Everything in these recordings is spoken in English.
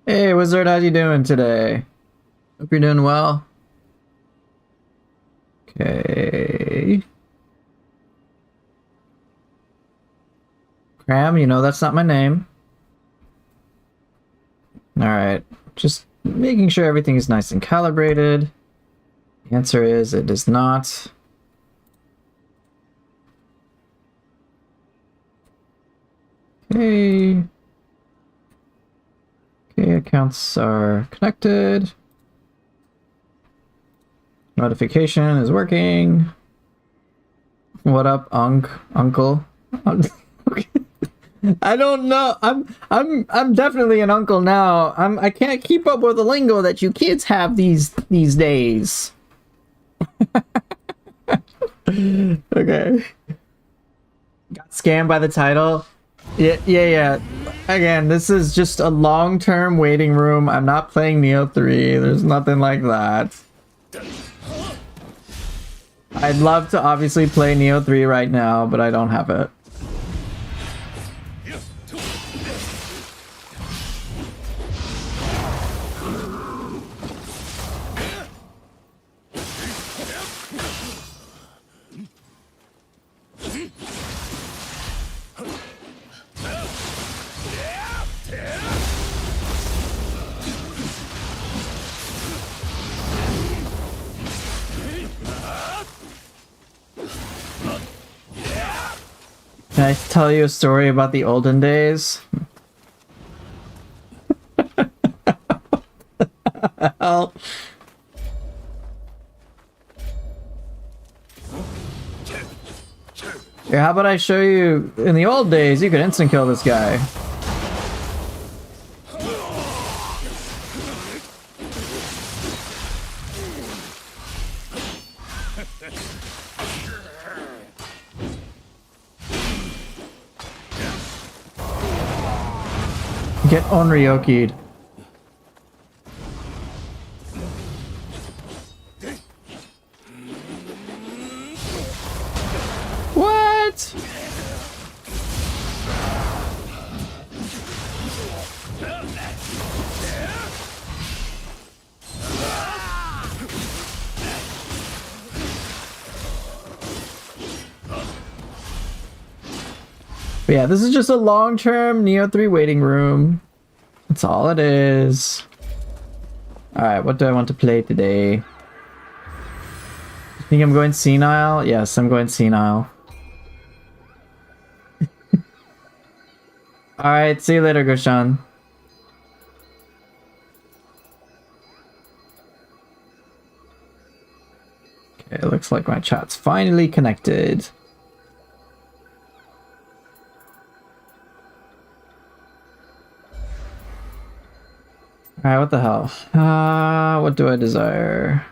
Hey, Wizard, how you doing today? Hope you're doing well. Okay. Cram, you know that's not my name. Alright, just making sure everything is nice and calibrated. The answer is it is not. Okay. Okay, accounts are connected. Notification is working. What up, uncle? Okay. I don't know. I'm definitely an uncle now. I can't keep up with the lingo that you kids have these days. Okay. Got scammed by the title. Yeah. Again, this is just a long-term waiting room. I'm not playing Nioh 3. There's nothing like that. I'd love to obviously play Nioh 3 right now, but I don't have it. Can I tell you a story about the olden days? Hell. Here, how about I show you, in the old days, you could instant kill this guy. Get onryoki'd. What? But yeah, this is just a long-term Nioh 3 waiting room. That's all it is. Alright, what do I want to play today? You think I'm going senile? Yes, I'm going senile. Alright, see you later, Goshan. Okay, looks like my chat's finally connected. Alright, what the hell? What do I desire?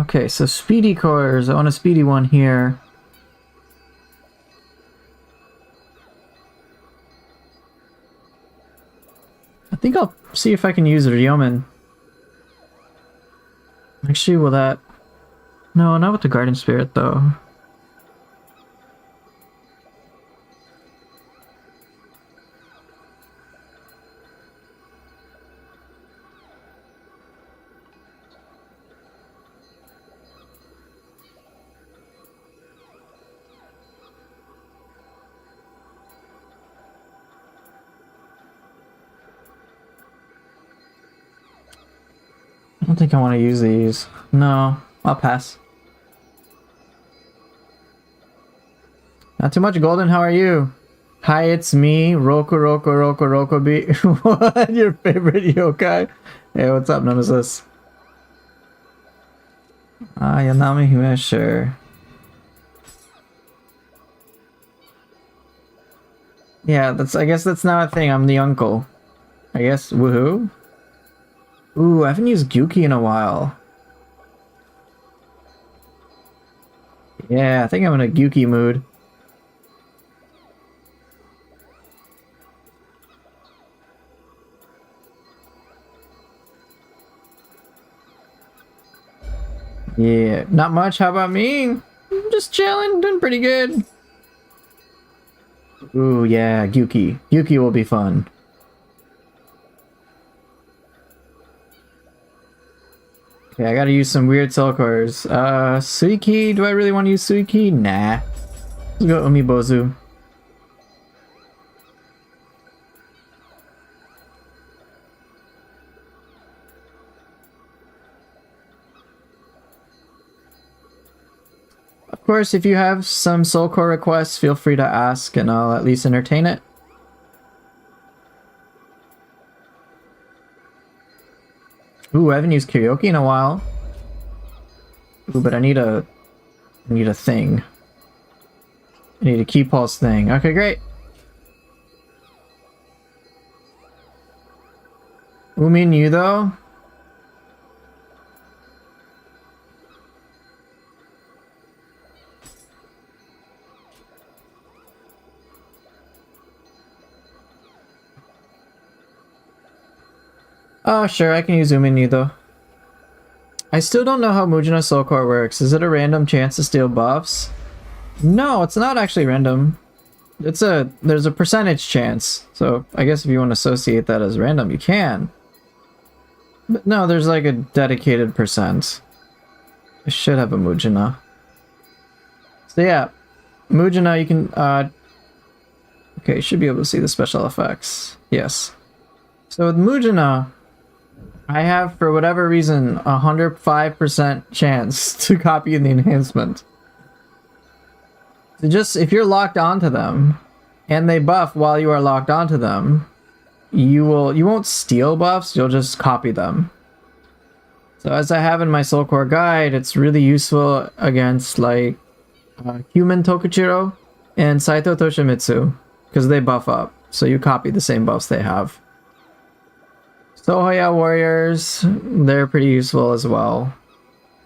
Okay, so speedy cores. I want a speedy one here. I think I'll see if I can use Ryomen. Actually, will that... No, not with the Garden Spirit, though. don't think I want to use these. No, I'll pass. Not too much, Golden. How are you? Hi, it's me, Roku B. What? Your favorite yokai? Hey, what's up, Nemesis? Yanami Hime, sure. Yeah, I guess that's not a thing. I'm the uncle. I guess, woohoo? Ooh, I haven't used Gyuki in a while. Yeah, I think I'm in a Gyuki mood. Yeah, not much. How about me? I'm just chilling, doing pretty good. Ooh, yeah, Gyuki. Gyuki will be fun. Okay, I gotta use some weird soul cores. Suiki? Do I really want to use Suiki? Nah. Let's go Umibozu. Of course, if you have some soul core requests, feel free to ask and I'll at least entertain it. Ooh, I haven't used karaoke in a while. Ooh, but I need a thing. I need a key pulse thing. Okay, great. Umi and you though? Oh, sure, I can use Umi and you though. I still don't know how Mujina Soul Core works. Is it a random chance to steal buffs? No, it's not actually random. There's a percentage chance. So I guess if you want to associate that as random, you can. But no, there's like a dedicated percent. I should have a Mujina. So yeah, Mujina, you can, okay, you should be able to see the special effects. Yes. So with Mujina, I have, for whatever reason, 105% chance to copy the enhancement. So just, if you're locked onto them, and they buff while you are locked onto them, you won't steal buffs, you'll just copy them. So as I have in my Soul Core guide, it's really useful against, like, Human Tokuchiro and Saito Toshimitsu, because they buff up, so you copy the same buffs they have. Sohoya warriors, they're pretty useful as well.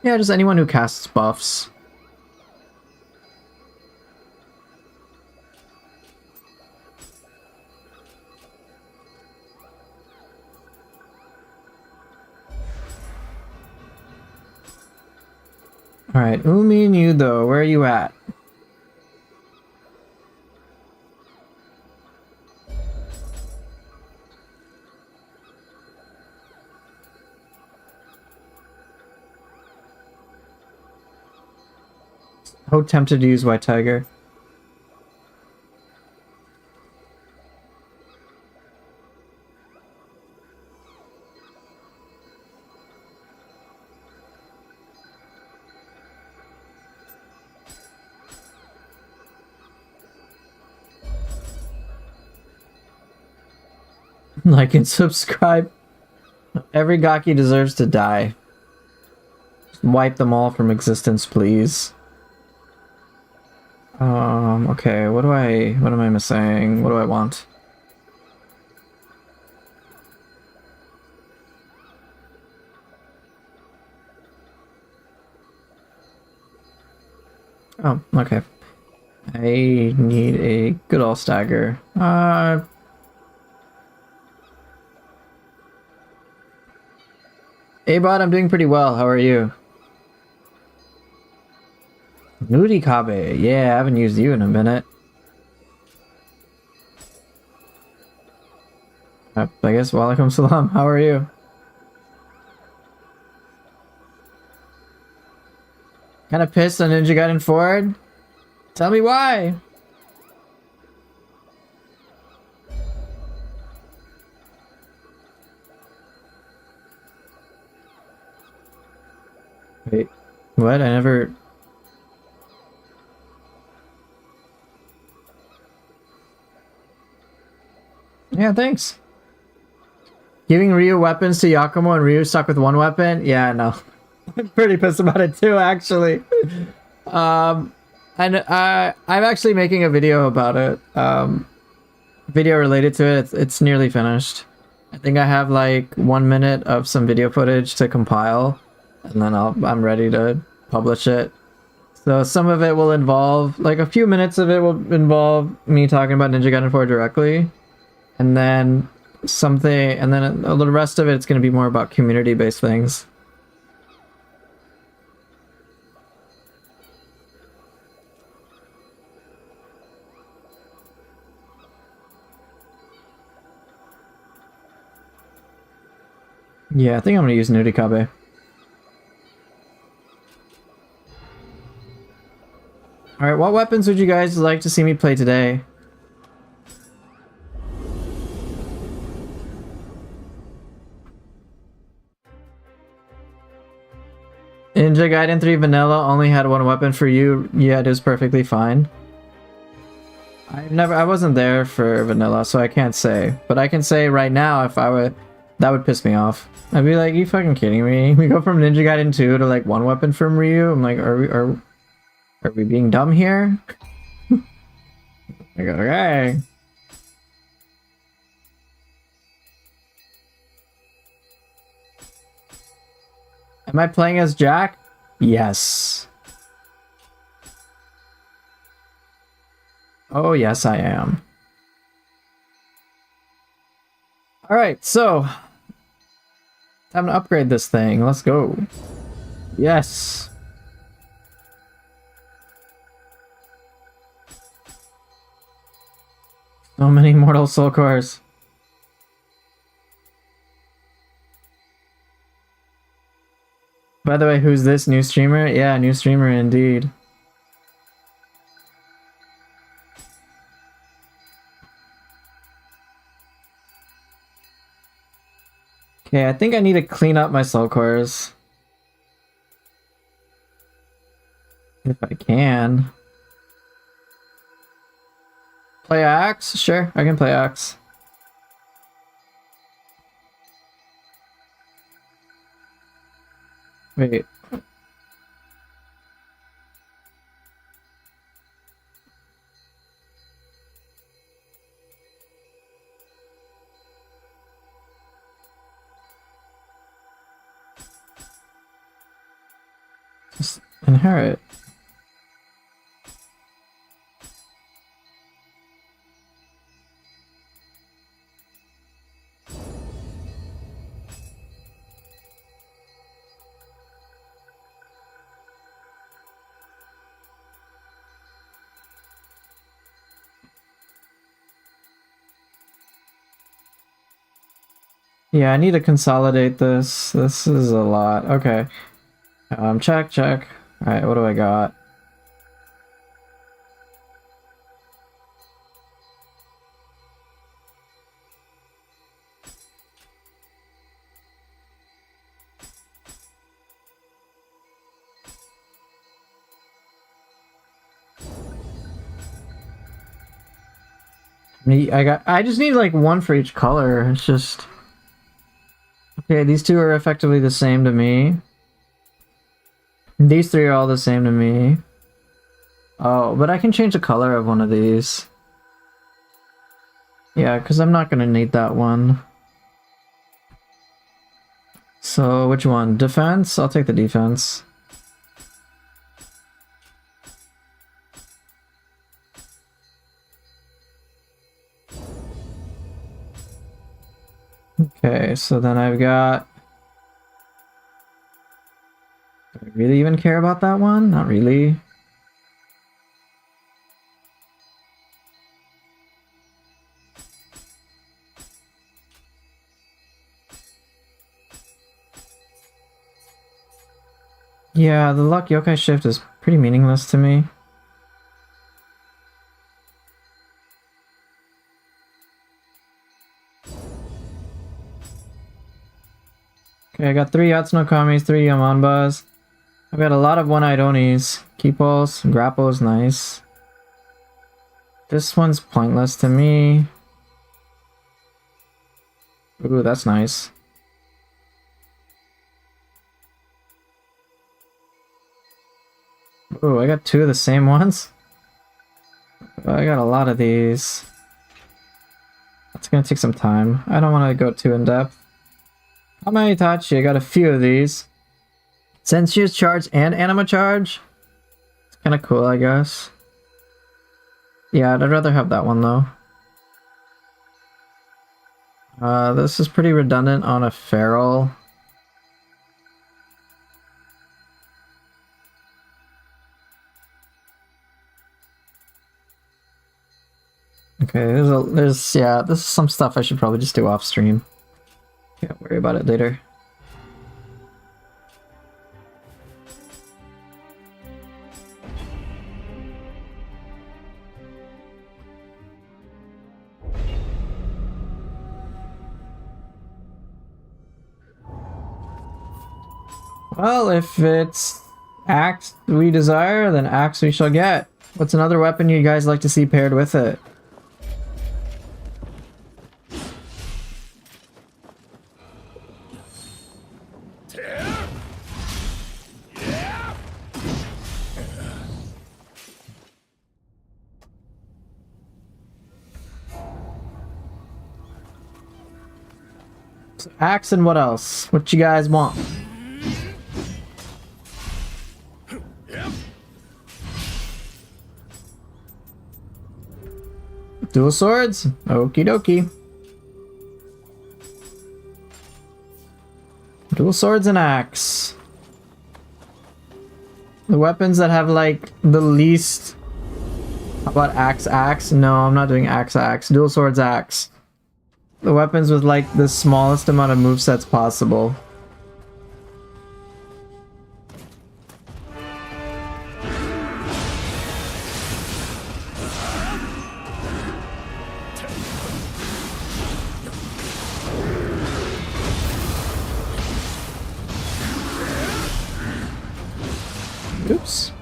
Yeah, just anyone who casts buffs. Alright, Umi and you though, where are you at? So tempted to use White Tiger. Like and subscribe. Every Gaki deserves to die. Just wipe them all from existence, please. Okay, what am I missing? What do I want? Oh, okay. I need a good old stagger. Hey bot, I'm doing pretty well. How are you? Nudi Kabe. Yeah, I haven't used you in a minute. I guess walaikum salam. How are you? Kinda pissed on Ninja Gaiden Forward? Tell me why! Wait, what? I never... Yeah, thanks. Giving Ryu weapons to Yakumo and Ryu stuck with one weapon? Yeah, no. I'm pretty pissed about it too, actually. And I'm actually making a video about it. Video related to it. It's nearly finished. I think I have like 1 minute of some video footage to compile, and then I'm ready to publish it. So some of it will involve, like a few minutes of it will involve me talking about Ninja Gaiden 4 directly, and then the rest of it's going to be more about community-based things. Yeah, I think I'm gonna use Nudikabe. Alright, what weapons would you guys like to see me play today? Ninja Gaiden 3 Vanilla only had one weapon for you, yet it was perfectly fine. I wasn't there for Vanilla, so I can't say. But I can say right now, if I would, that would piss me off. I'd be like, you fucking kidding me? We go from Ninja Gaiden 2 to like one weapon from Ryu? I'm like, are we being dumb here? I go, okay. Am I playing as Jack? Yes. Oh, yes, I am. Alright, so... time to upgrade this thing. Let's go. Yes. So many Mortal Soul Cores. By the way, who's this new streamer? Yeah, new streamer indeed. Okay, I think I need to clean up my soul cores. If I can. Play axe? Sure, I can play axe. Wait. Just inherit. Yeah, I need to consolidate this. This is a lot. Okay. Check. Alright, what do I got? I just need like one for each color. It's just... Okay, these two are effectively the same to me. These three are all the same to me. Oh, but I can change the color of one of these. Yeah, because I'm not going to need that one. So, which one? Defense? I'll take the defense. Okay, so then I've got... Do I really even care about that one? Not really. Yeah, the luck yokai shift is pretty meaningless to me. Okay, I got 3 Yatsuno Kamis, 3 Yamanbas. I've got a lot of one-eyed onis. Keepos, grapples, nice. This one's pointless to me. Ooh, that's nice. Ooh, I got 2 of the same ones? I got a lot of these. That's gonna take some time. I don't want to go too in-depth. How many Itachi? I got a few of these. Sensuous charge and anima charge? It's kind of cool, I guess. Yeah, I'd rather have that one, though. This is pretty redundant on a feral. Okay, yeah, this is some stuff I should probably just do off stream. Can't worry about it later. Well, if it's axe we desire, then axe we shall get. What's another weapon you guys like to see paired with it? Axe and what else? What you guys want? Dual swords? Okie dokie. Dual swords and axe. The weapons that have like the least... How about axe? No, I'm not doing axe. Dual swords axe. The weapons with like the smallest amount of movesets possible. Oops.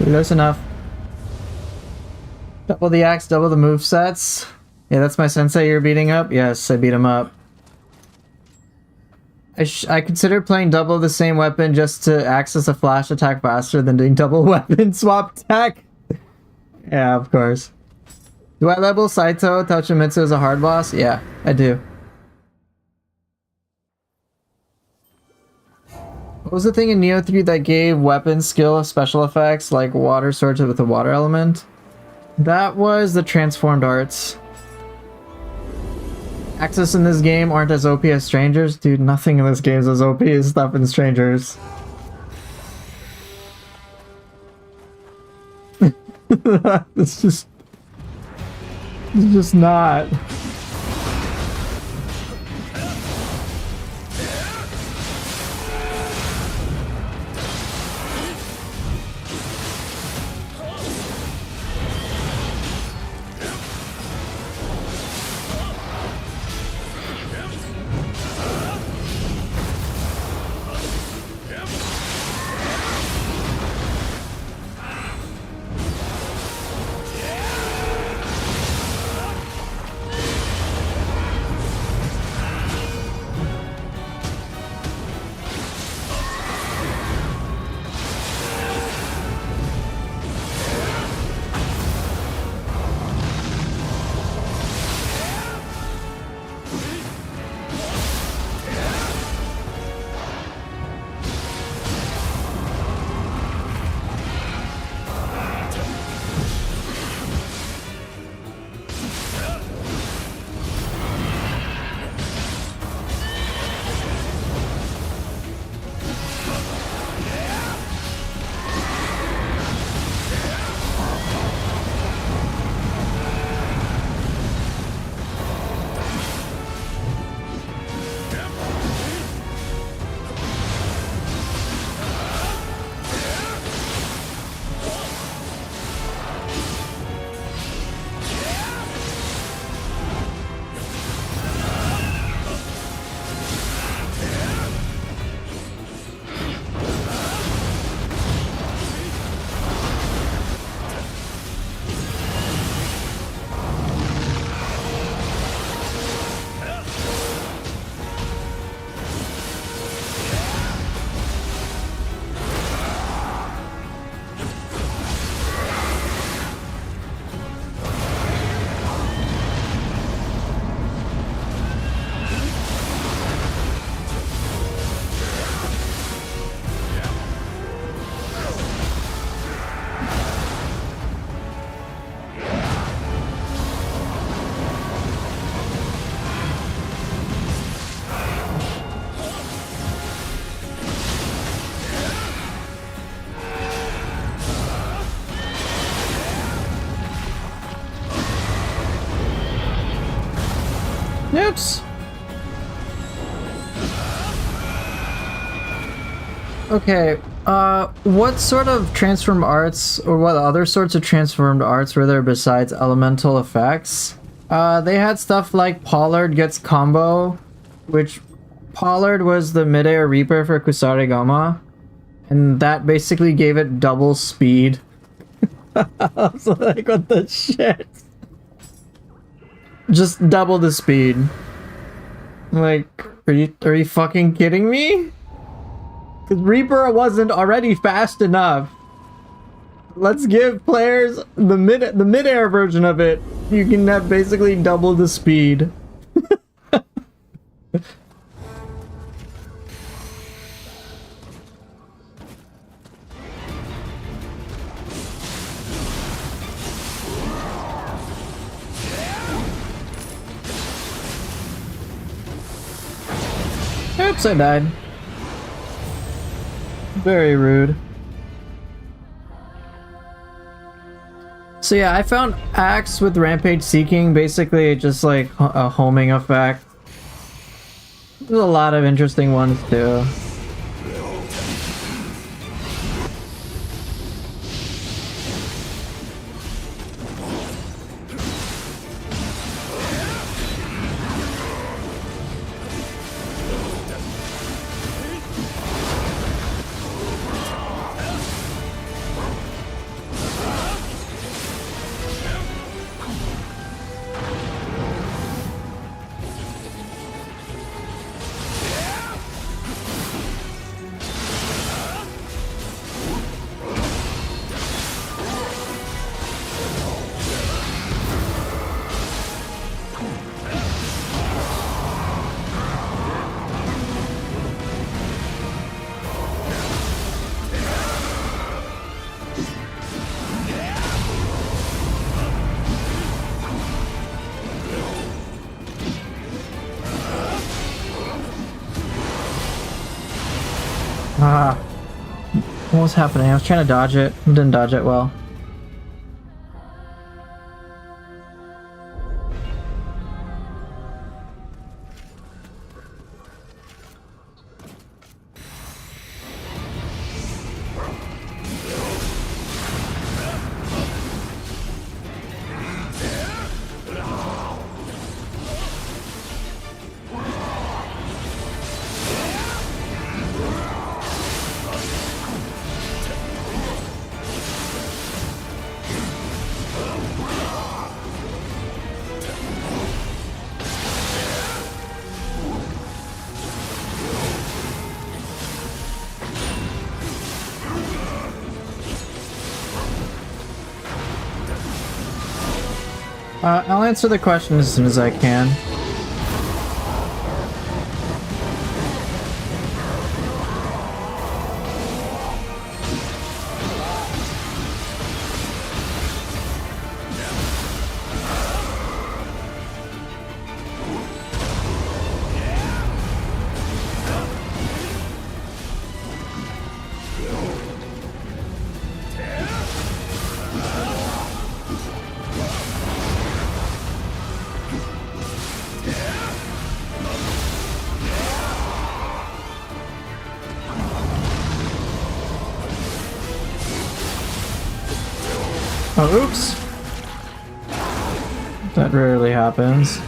Close enough. Double the axe, double the move sets. Yeah, that's my sensei you're beating up? Yes, I beat him up. I considered playing double the same weapon just to access a flash attack faster than doing double weapon swap attack. Yeah, of course. Do I level Saito Tachimitsu as a hard boss? Yeah, I do. What was the thing in Nioh 3 that gave weapon skill special effects like water swords with a water element? That was the transformed arts. Axes in this game aren't as OP as strangers. Dude, nothing in this game is as OP as stuff in strangers. It's just not. Oops. Okay, what sort of transformed arts, or what other sorts of transformed arts were there besides elemental effects? They had stuff like Pollard gets combo, which Pollard was the midair reaper for Kusarigama, and that basically gave it double speed. I was like, what the shit? Just double the speed. Like, are you fucking kidding me? Because Reaper wasn't already fast enough. Let's give players the mid-air version of it. You can have basically double the speed. Oops, I died. Very rude. So yeah, I found Axe with Rampage Seeking basically just like a homing effect. There's a lot of interesting ones too. Ah, what was happening? I was trying to dodge it. Didn't dodge it well. I'll answer the question as soon as I can. Oh, oops. That rarely happens.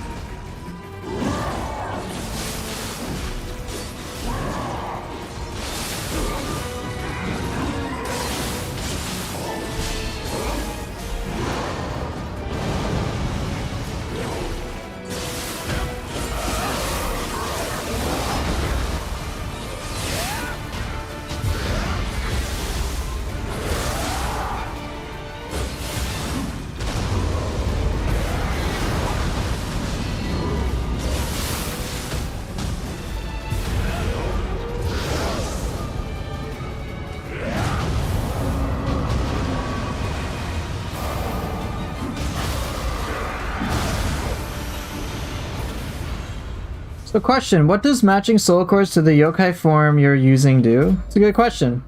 So question, what does matching soul cores to the yokai form you're using do? It's a good question.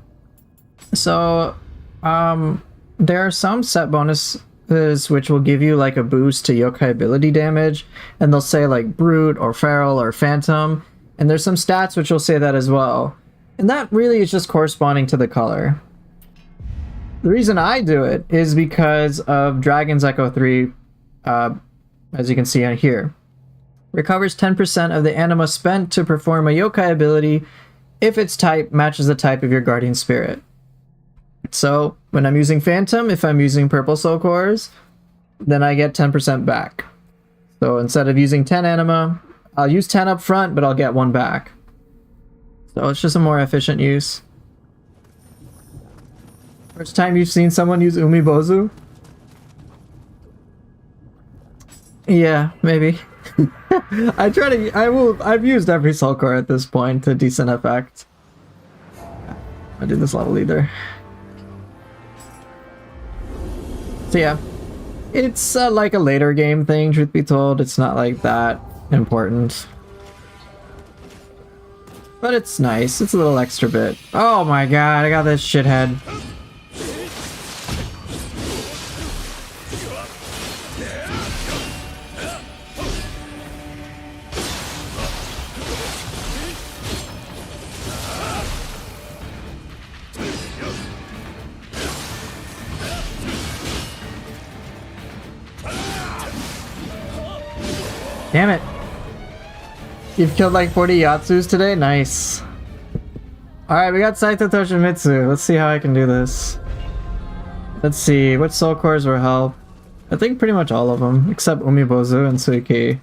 So, there are some set bonuses which will give you like a boost to yokai ability damage, and they'll say like brute or feral or phantom, and there's some stats which will say that as well. And that really is just corresponding to the color. The reason I do it is because of Dragon's Echo 3, as you can see on here. Recovers 10% of the anima spent to perform a yokai ability if its type matches the type of your guardian spirit. So when I'm using Phantom, if I'm using purple soul cores, then I get 10% back. So instead of using 10 anima, I'll use 10 up front, but I'll get 1 back. So it's just a more efficient use. First time you've seen someone use Umibozu? Yeah, maybe. I've used every soul core at this point to decent effect. I did this level either. So yeah, it's like a later game thing, truth be told. It's not like that important. But it's nice. It's a little extra bit. Oh my god, I got this shithead. Damn it. You've killed like 40 Yatsus today? Nice. Alright, we got Saito Toshimitsu. Let's see how I can do this. Let's see, what soul cores will help? I think pretty much all of them, except Umibozu and Suiki.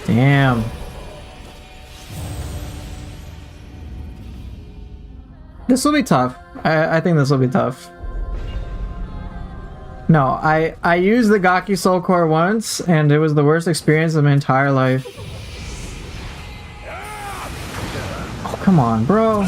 Damn. This will be tough. I think this will be tough. No, I used the Gaki Soul Core once, and it was the worst experience of my entire life. Oh, come on, bro.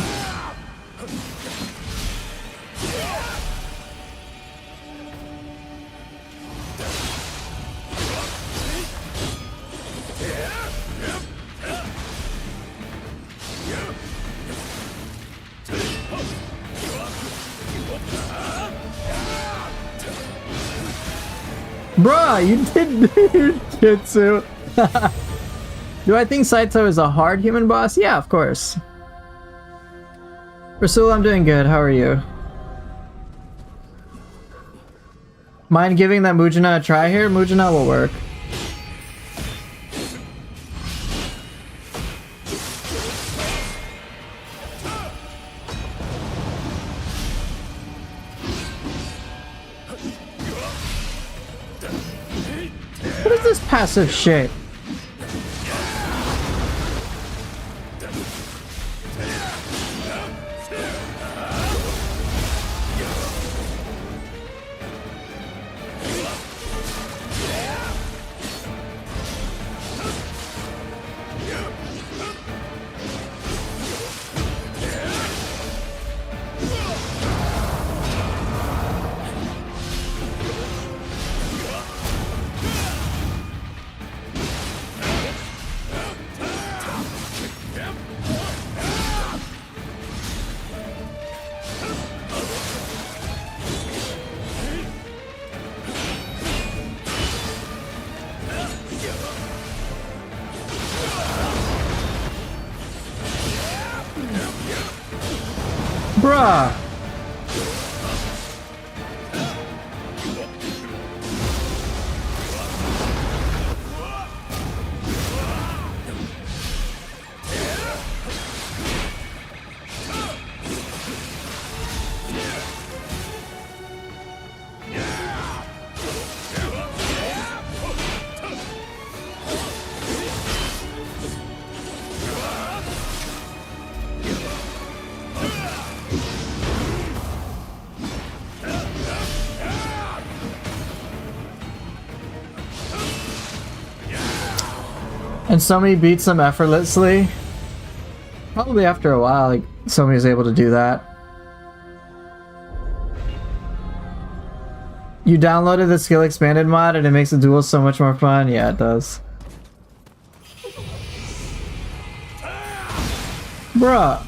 Bruh, you did Jitsu. Do I think Saito is a hard human boss? Yeah, of course. Rasul, I'm doing good. How are you? Mind giving that Mujina a try here? Mujina will work. What is this passive shit? Bruh! And Somi beats them effortlessly. Probably after a while, like, Somi is able to do that. You downloaded the skill expanded mod and it makes the duels so much more fun? Yeah, it does. Bruh.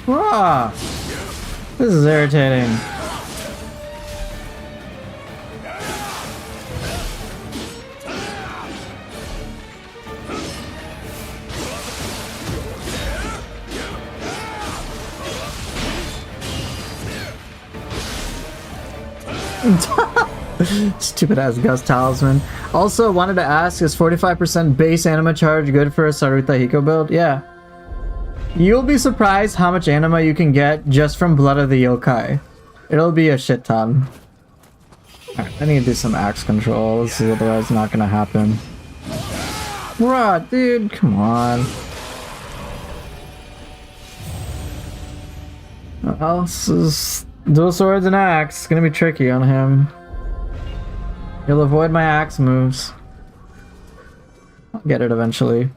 Bruh. This is irritating. Stupid ass Gus Talisman. Also, wanted to ask, is 45% base anima charge good for a Saruta Hiko build? Yeah. You'll be surprised how much anima you can get just from Blood of the Yokai. It'll be a shit ton. Alright, I need to do some axe control. This is otherwise not gonna happen. Bruh, dude, come on. Well, this is dual swords and axe. It's gonna be tricky on him. He'll avoid my axe moves. I'll get it eventually.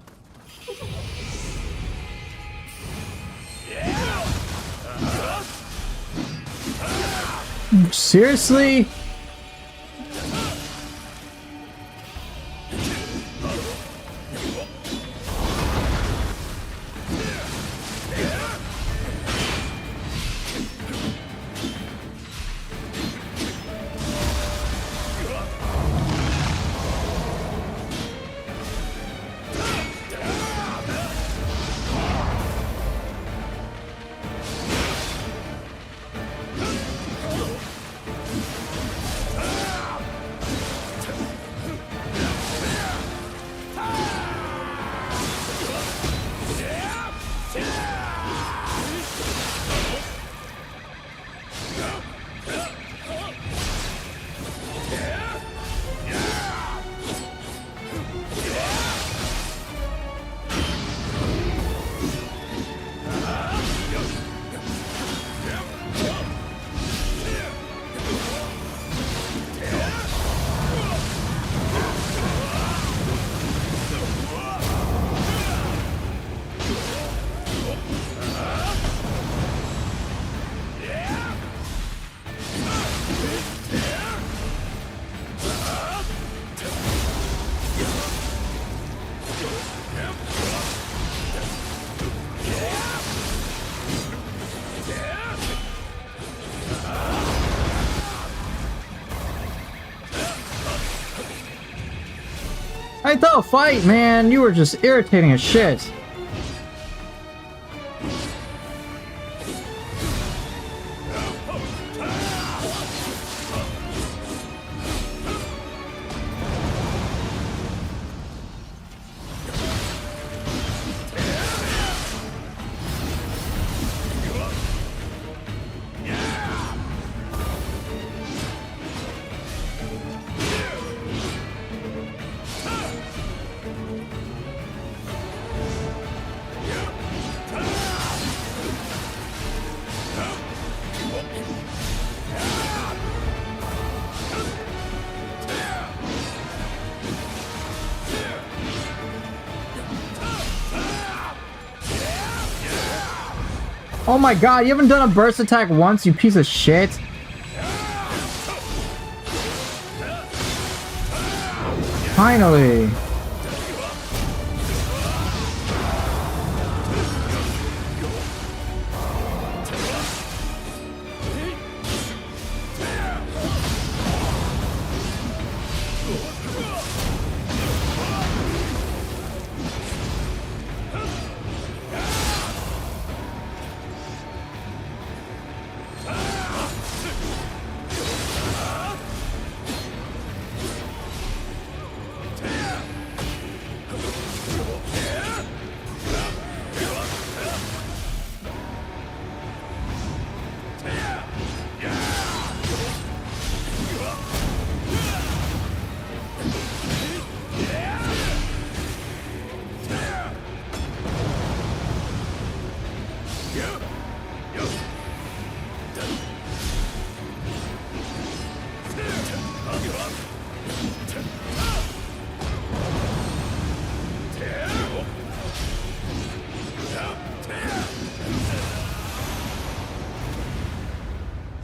Seriously? I thought fight, man. You were just irritating as shit. Oh my god, you haven't done a burst attack once, you piece of shit. Finally.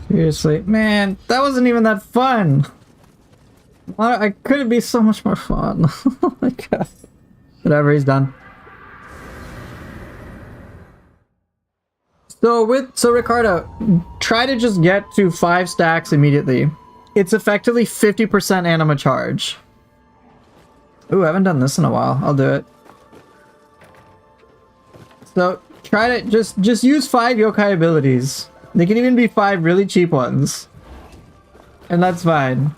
Seriously, man, that wasn't even that fun. I could it be so much more fun? Oh my god. Whatever, he's done. So Ricardo, try to just get to 5 stacks immediately. It's effectively 50% anima charge. Ooh, I haven't done this in a while. I'll do it. So try to just use 5 yokai abilities. They can even be 5 really cheap ones. And that's fine.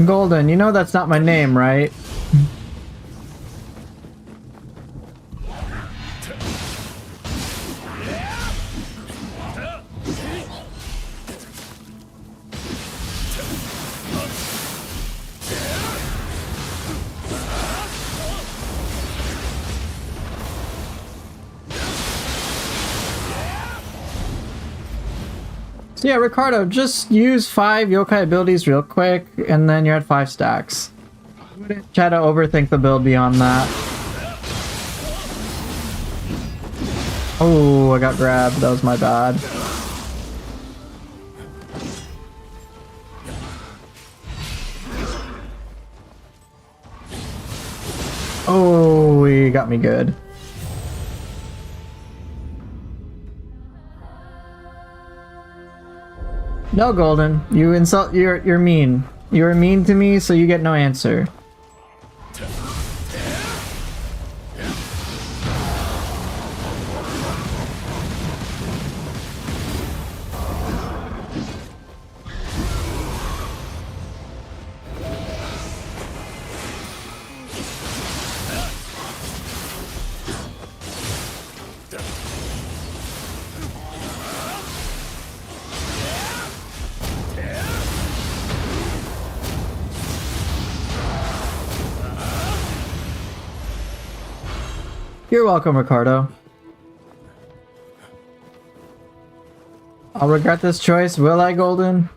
Golden, you know that's not my name, right? So yeah, Ricardo, just use 5 yokai abilities real quick, and then you're at 5 stacks. I wouldn't try to overthink the build beyond that. Oh, I got grabbed. That was my bad. Oh, he got me good. No, Golden. You insult. You're mean. You're mean to me, so you get no answer. You're welcome, Ricardo. I'll regret this choice, will I, Golden?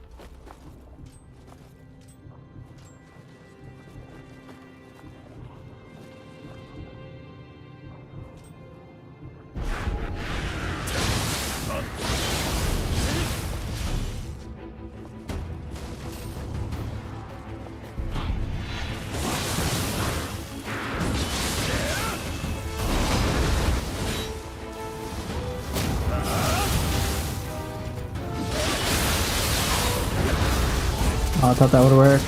Oh, I thought that would work.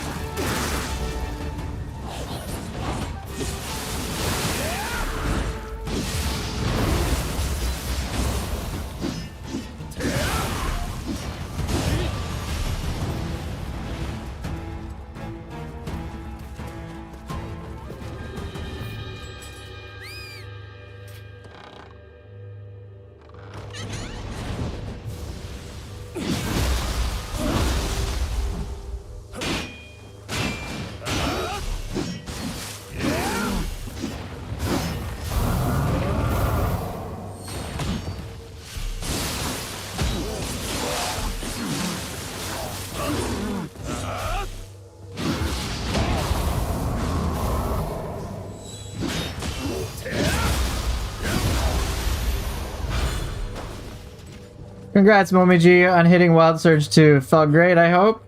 Congrats, Momiji, on hitting Wild Surge 2. Felt great, I hope.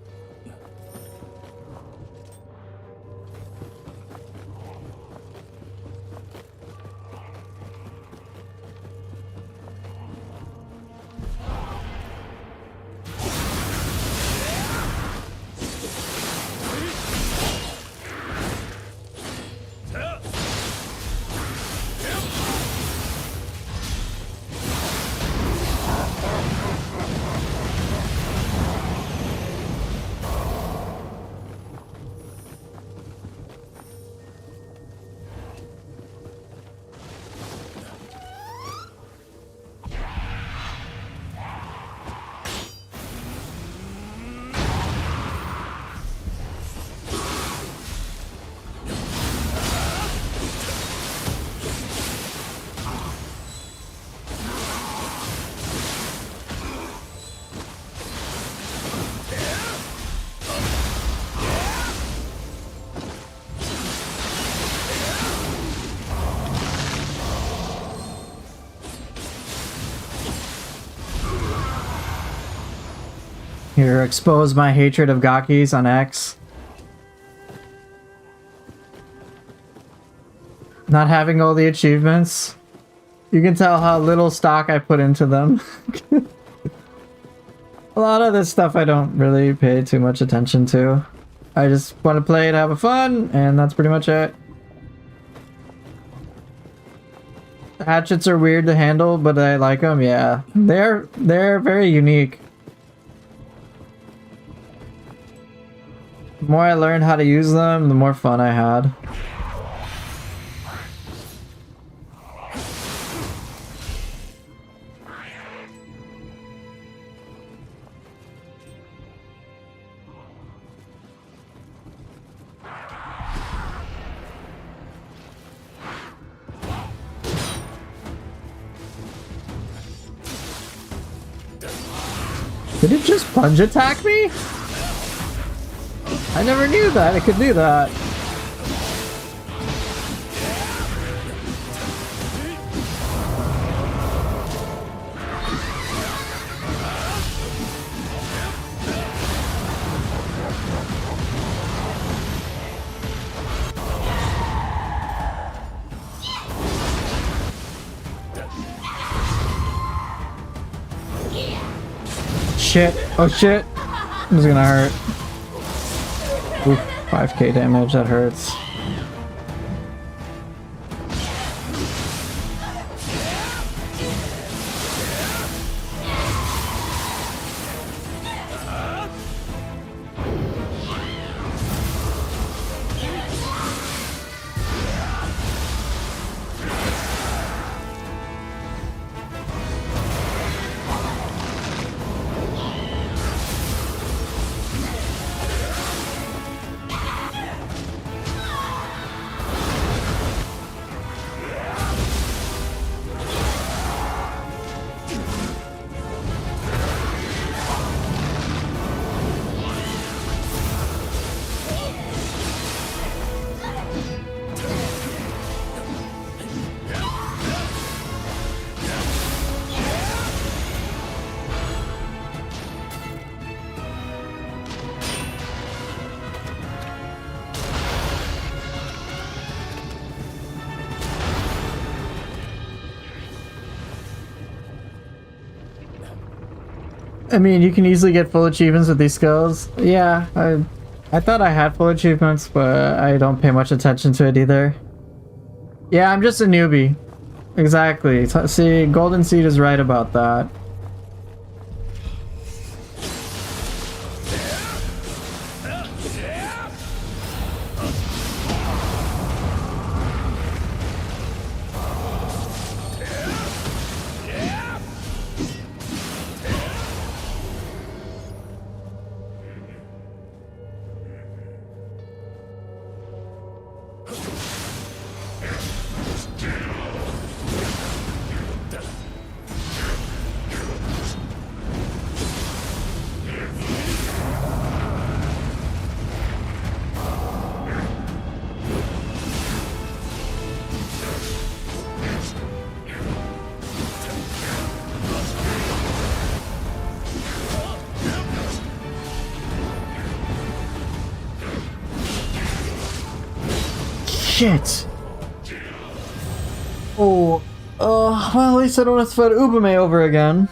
Here, expose my hatred of Gakis on X. Not having all the achievements. You can tell how little stock I put into them. A lot of this stuff I don't really pay too much attention to. I just want to play it, have a fun, and that's pretty much it. Hatchets are weird to handle, but I like them, yeah. They're very unique. The more I learned how to use them, the more fun I had. Did it just plunge attack me? I never knew that it could do that. Shit. Oh shit. This is gonna hurt. Oof, 5k damage, that hurts. I mean, you can easily get full achievements with these skills. Yeah, I thought I had full achievements, but I don't pay much attention to it either. Yeah, I'm just a newbie. Exactly. See, Golden Seed is right about that. Shit! Oh, well, at least I don't have to fight Ubume over again.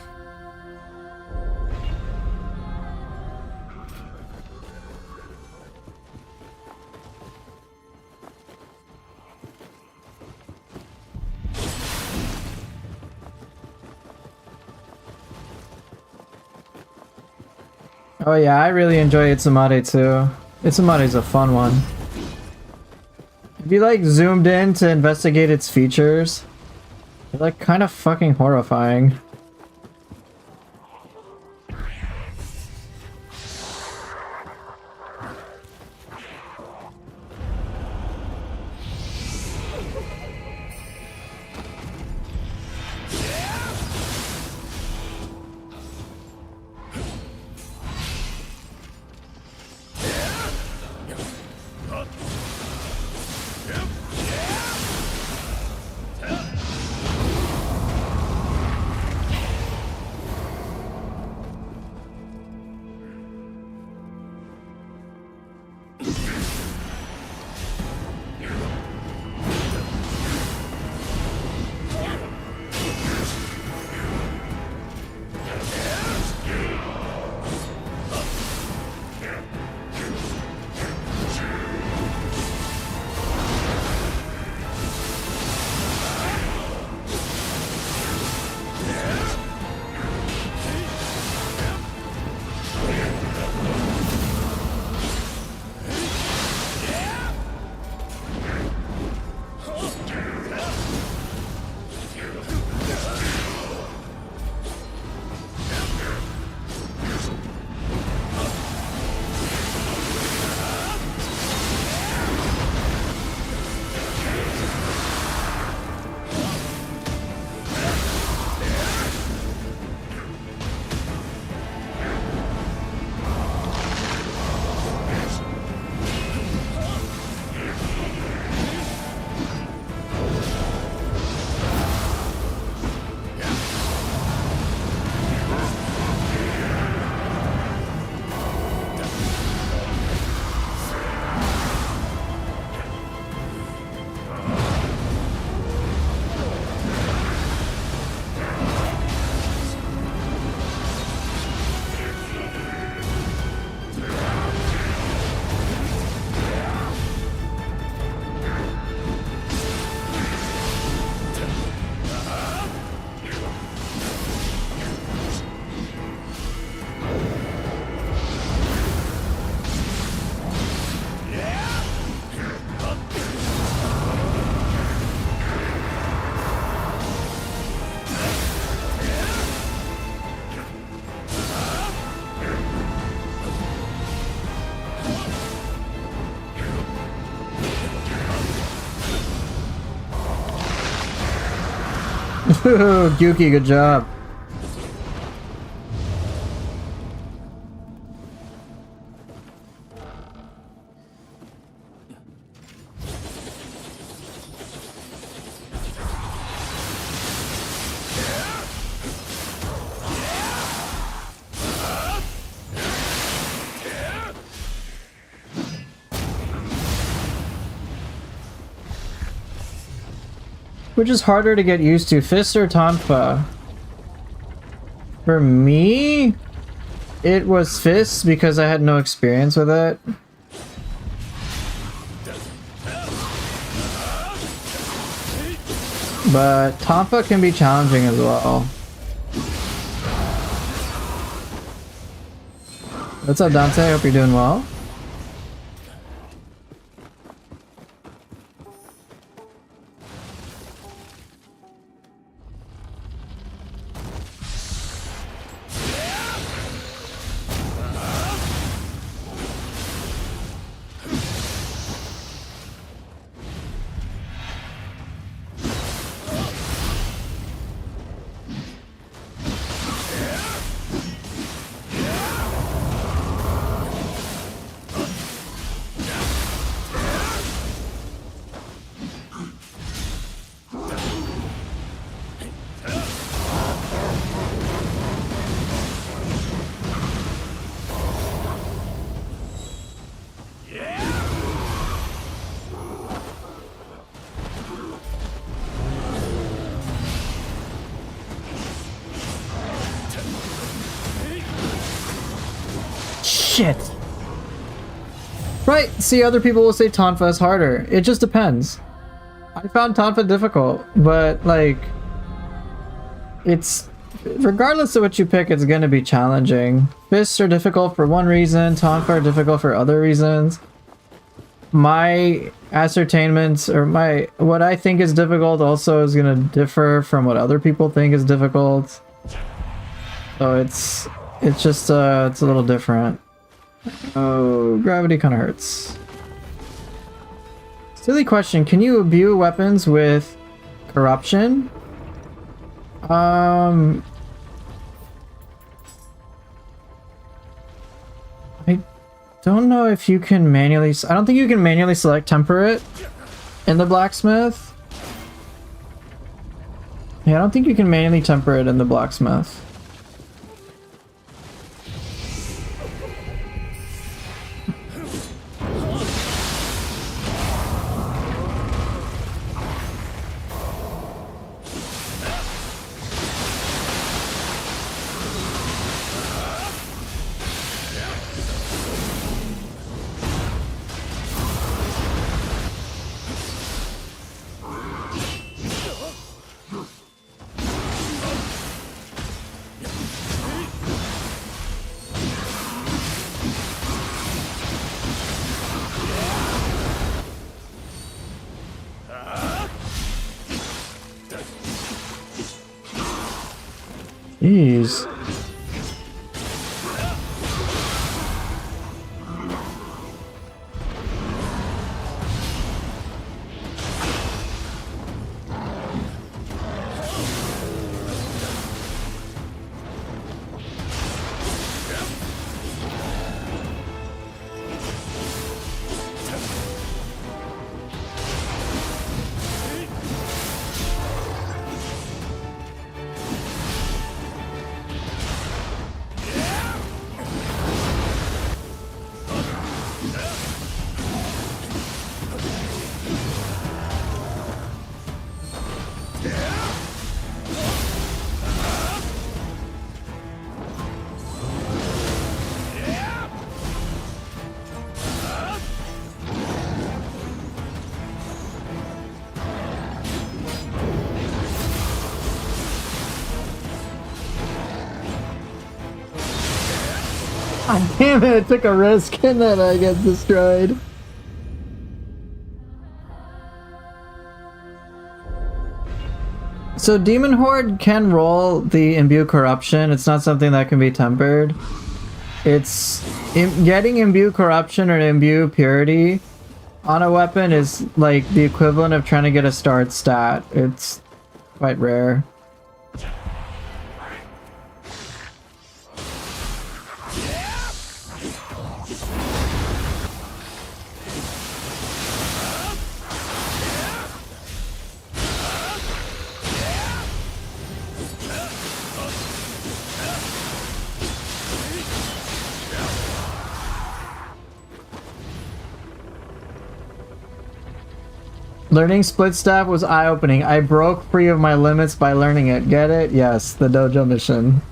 Oh yeah, I really enjoy Itsumade too. Itsumade's a fun one. If you like zoomed in to investigate its features, they're like kind of fucking horrifying. Gyuki, good job. Which is harder to get used to, Fist or Tonfa? For me? it was fists because I had no experience with it. But Tonfa can be challenging as well. What's up, Dante? Hope you're doing well. Shit. Right, see, other people will say Tonfa is harder. It just depends. I found Tonfa difficult, but like, it's, regardless of what you pick, it's gonna be challenging. Fists are difficult for one reason, Tonfa are difficult for other reasons. My ascertainments, or what I think is difficult also is gonna differ from what other people think is difficult. So it's just, it's a little different. Oh, gravity kind of hurts. Silly question, can you imbue weapons with corruption? I don't know if you can manually... I don't think you can manually select temperate in the blacksmith. Yeah, I don't think you can manually temper it in the blacksmith. Jeez. God damn it, I took a risk and then I get destroyed. So Demon Horde can roll the Imbue Corruption. It's not something that can be tempered. It's... getting Imbue Corruption or Imbue Purity on a weapon is like the equivalent of trying to get a start stat. It's quite rare. Learning split staff was eye-opening. I broke free of my limits by learning it. Get it? Yes, the dojo mission.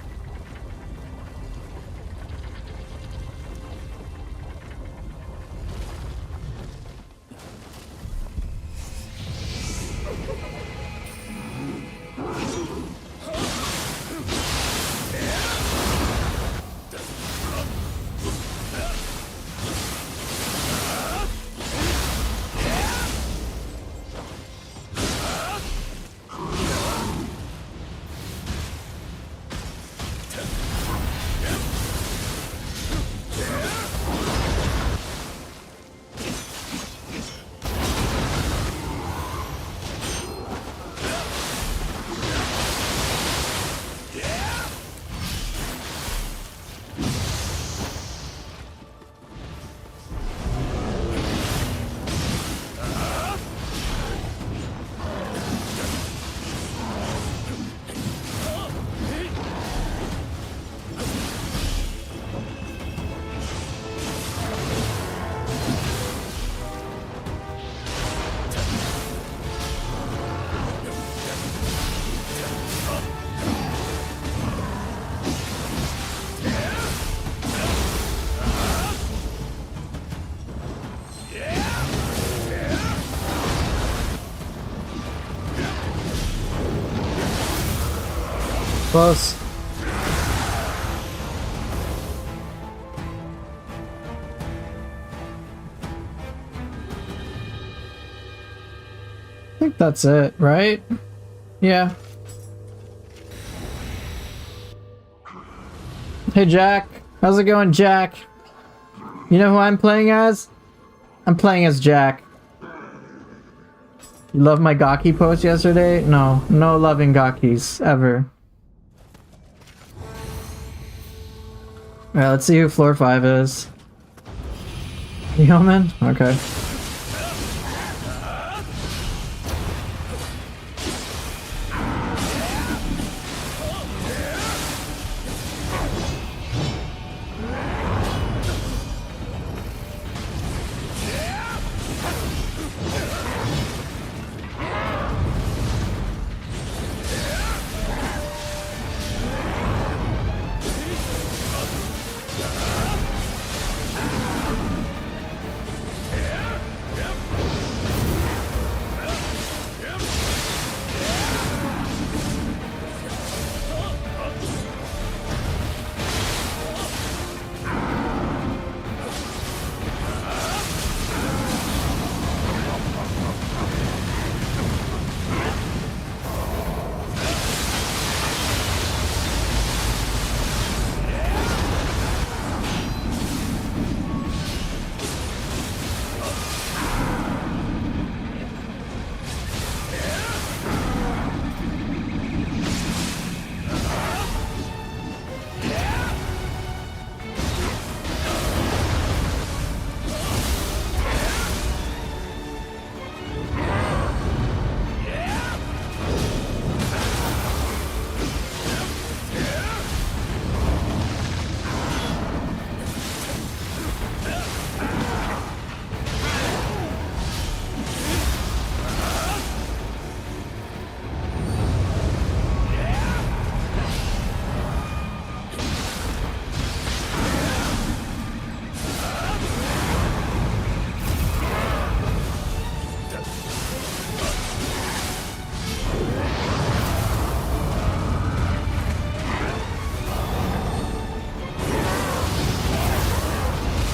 Close. I think that's it, right? Yeah. Hey Jack, how's it going, Jack? You know who I'm playing as? I'm playing as Jack. You love my Gaki post yesterday? No, no loving Gakis, ever. Alright, let's see who floor 5 is. Yeoman? Okay.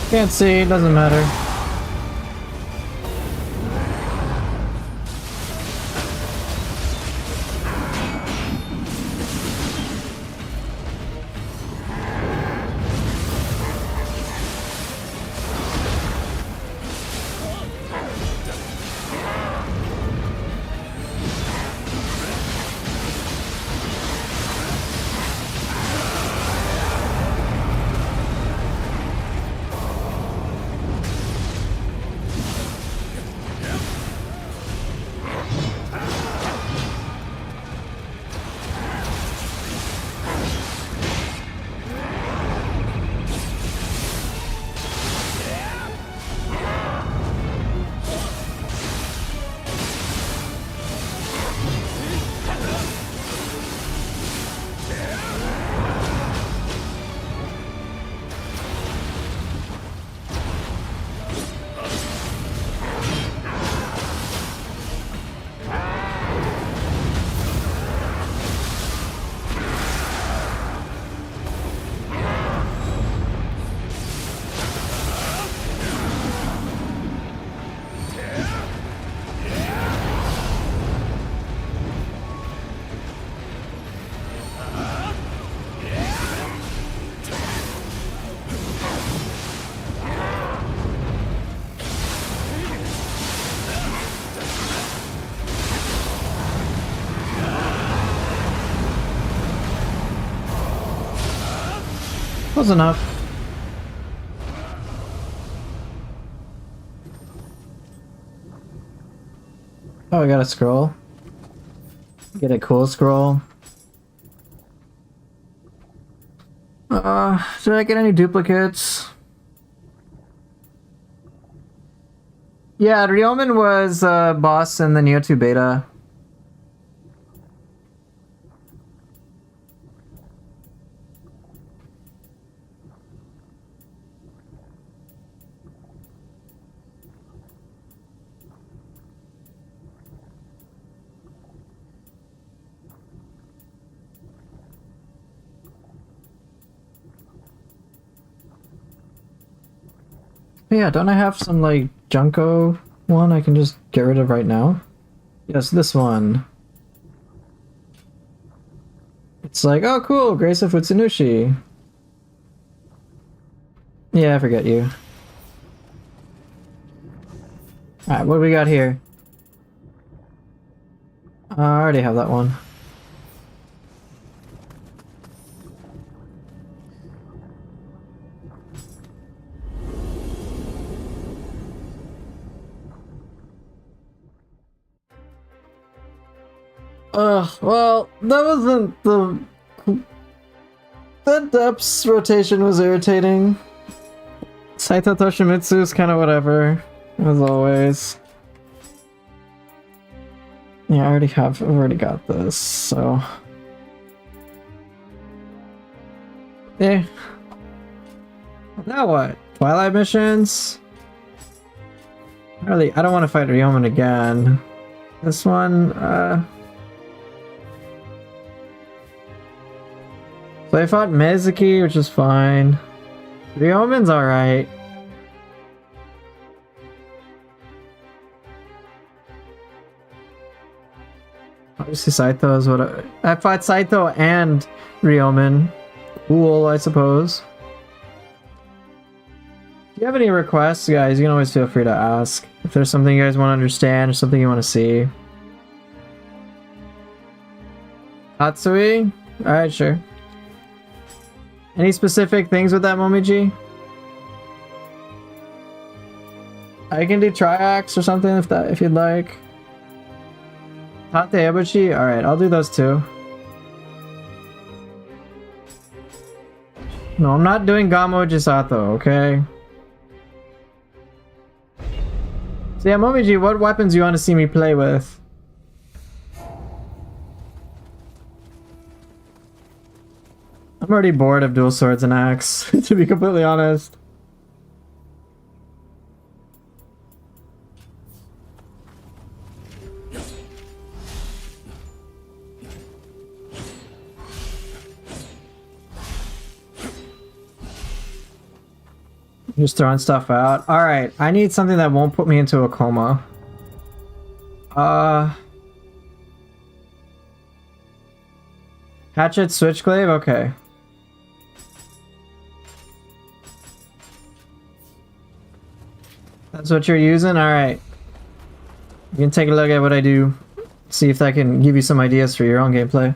Can't see, doesn't matter. Close enough. Oh, I got a scroll. Get a cool scroll. Did I get any duplicates? Yeah, Ryomen was boss in the Nioh 2 beta. But yeah, don't I have some like Junko one I can just get rid of right now? Yes, this one. It's like, oh cool, Grace of Futsunushi. Yeah, I forget you. Alright, what do we got here? I already have that one. Well, that wasn't the... The depths rotation was irritating. Saito Toshimitsu's kind of whatever, as always. Yeah, I've already got this, so... Eh. Now what? Twilight missions? I don't want to fight Ryomen again. This one, So I fought Mizuki, which is fine. Ryomen's alright. Obviously Saito is what I fought Saito and Ryomen. Cool, I suppose. If you have any requests, guys, you can always feel free to ask. If there's something you guys want to understand or something you want to see. Hatsui? Alright, sure. Any specific things with that, Momiji? I can do triax or something if you'd like. Tate Ebuchi? Alright, I'll do those too. No, I'm not doing Gamo Jisato, okay? So yeah, Momiji, what weapons do you want to see me play with? I'm already bored of dual swords and axe, to be completely honest. Just throwing stuff out. Alright, I need something that won't put me into a coma. Hatchet Switchglaive? Okay. That's what you're using? Alright. You can take a look at what I do. See if that can give you some ideas for your own gameplay.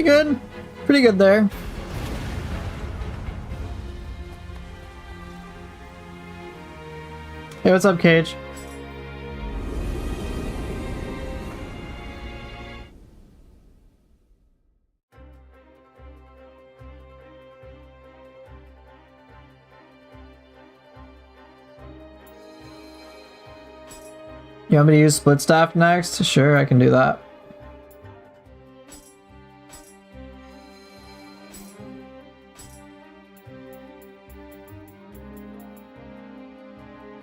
pretty good. Pretty good there. Hey, what's up, Cage? You want me to use split staff next? Sure, I can do that.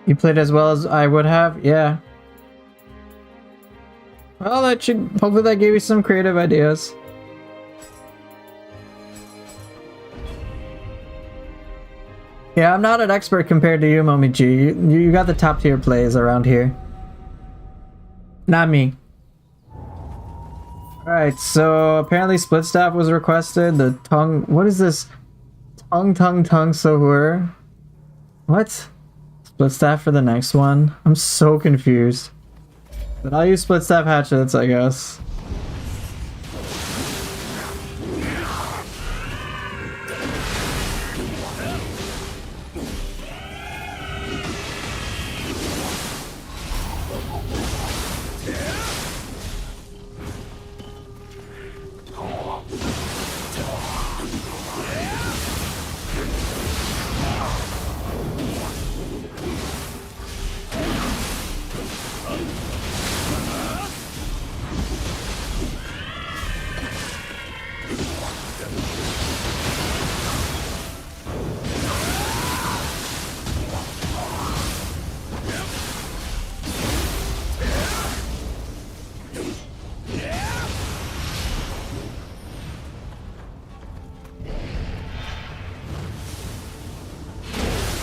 You played as well as I would have? Yeah. Well, that should... hopefully that gave you some creative ideas. Yeah, I'm not an expert compared to you, Momiji. You got the top tier plays around here. Not me. Alright, so apparently split staff was requested. The tongue... what is this? Tongue Sohur? What? Split staff for the next one? I'm so confused. But I'll use split staff hatchets, I guess.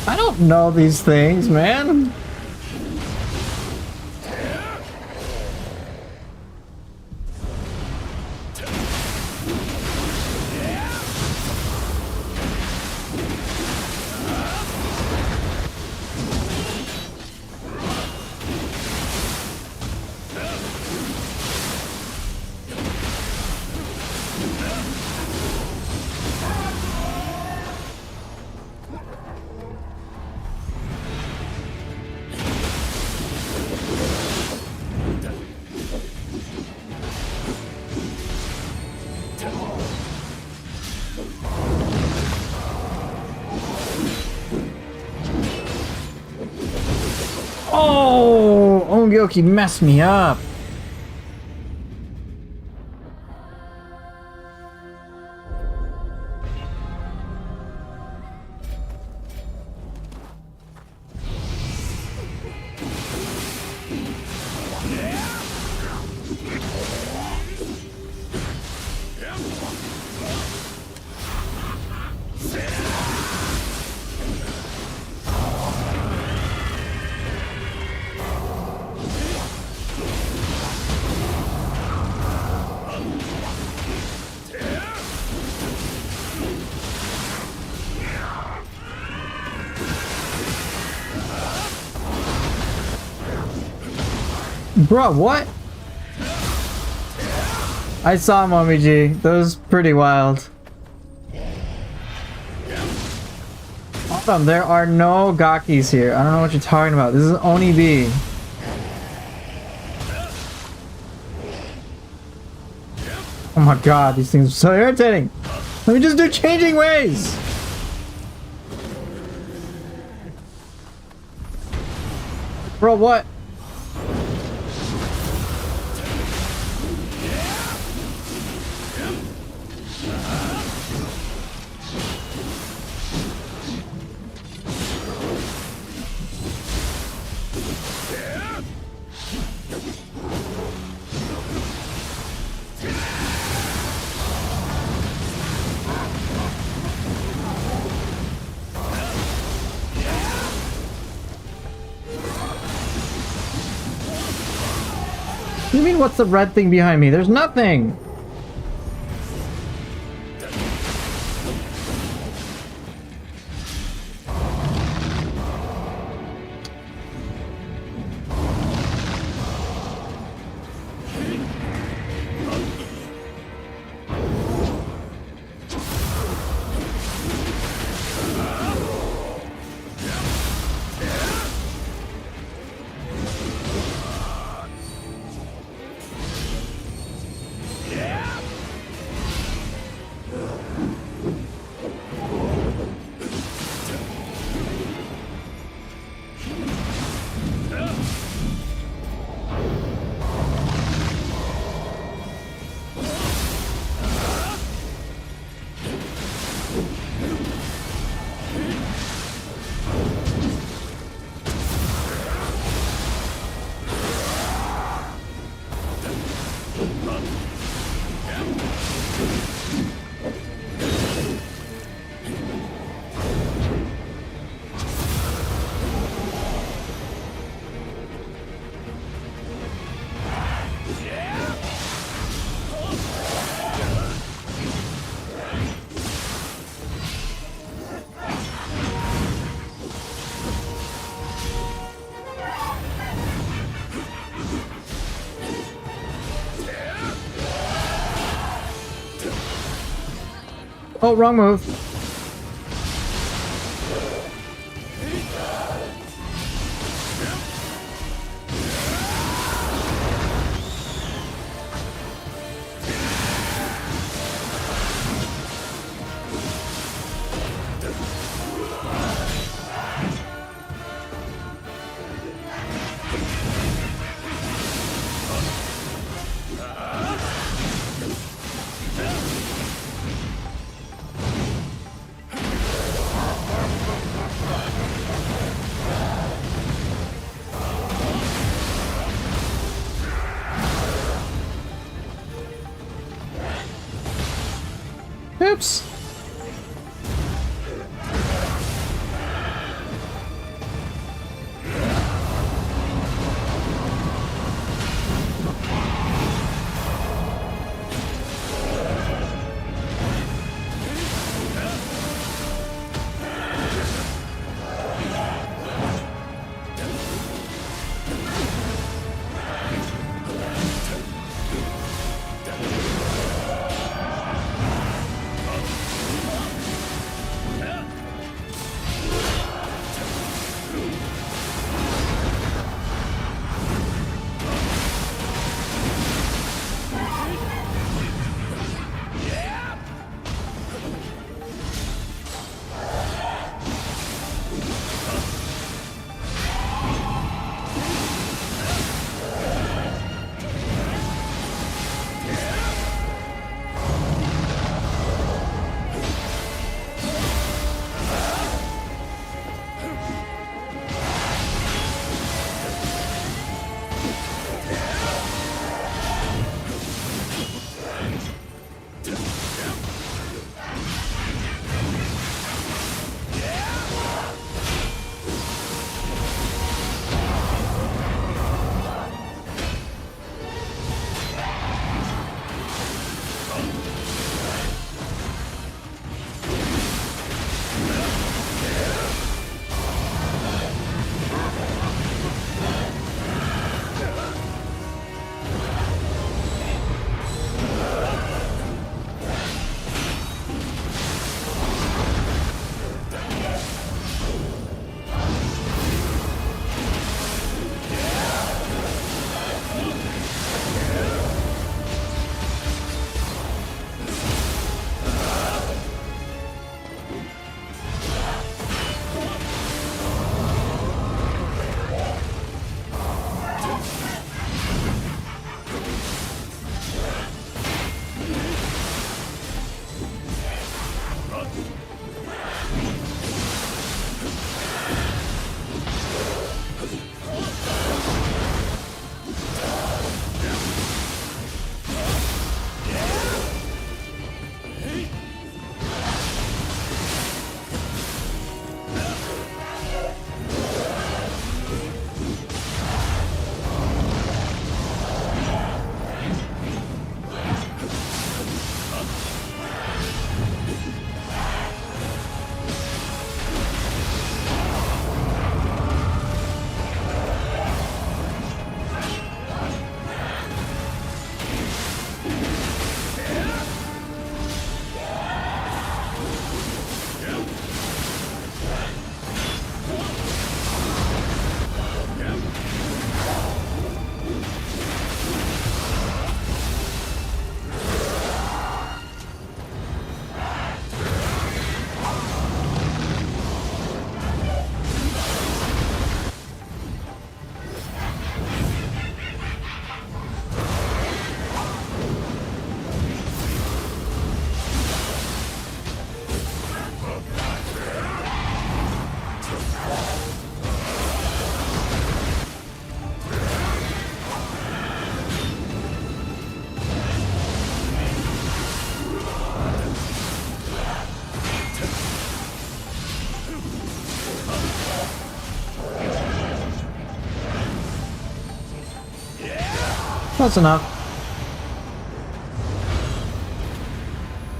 I don't know these things, man. Oh, Ongyoki messed me up. Bro, what? I saw Momiji. That was pretty wild. Hold on, there are no Gakis here. I don't know what you're talking about. This is Oni B. Oh my god, these things are so irritating. Let me just do changing ways. Bro, what? What do you mean, what's the red thing behind me? There's nothing! Oh, wrong move. Oops. Close enough.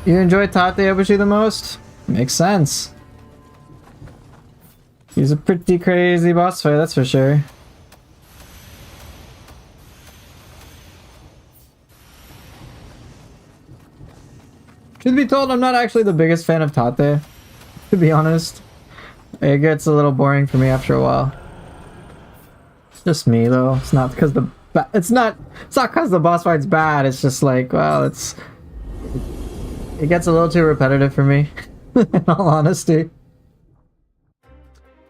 You enjoy Tate Ibushi the most? Makes sense. He's a pretty crazy boss fight, that's for sure. Truth be told, I'm not actually the biggest fan of Tate, to be honest. It gets a little boring for me after a while. It's just me though. It's not because it's not because the boss fight's bad. It's just like, well, it gets a little too repetitive for me, in all honesty.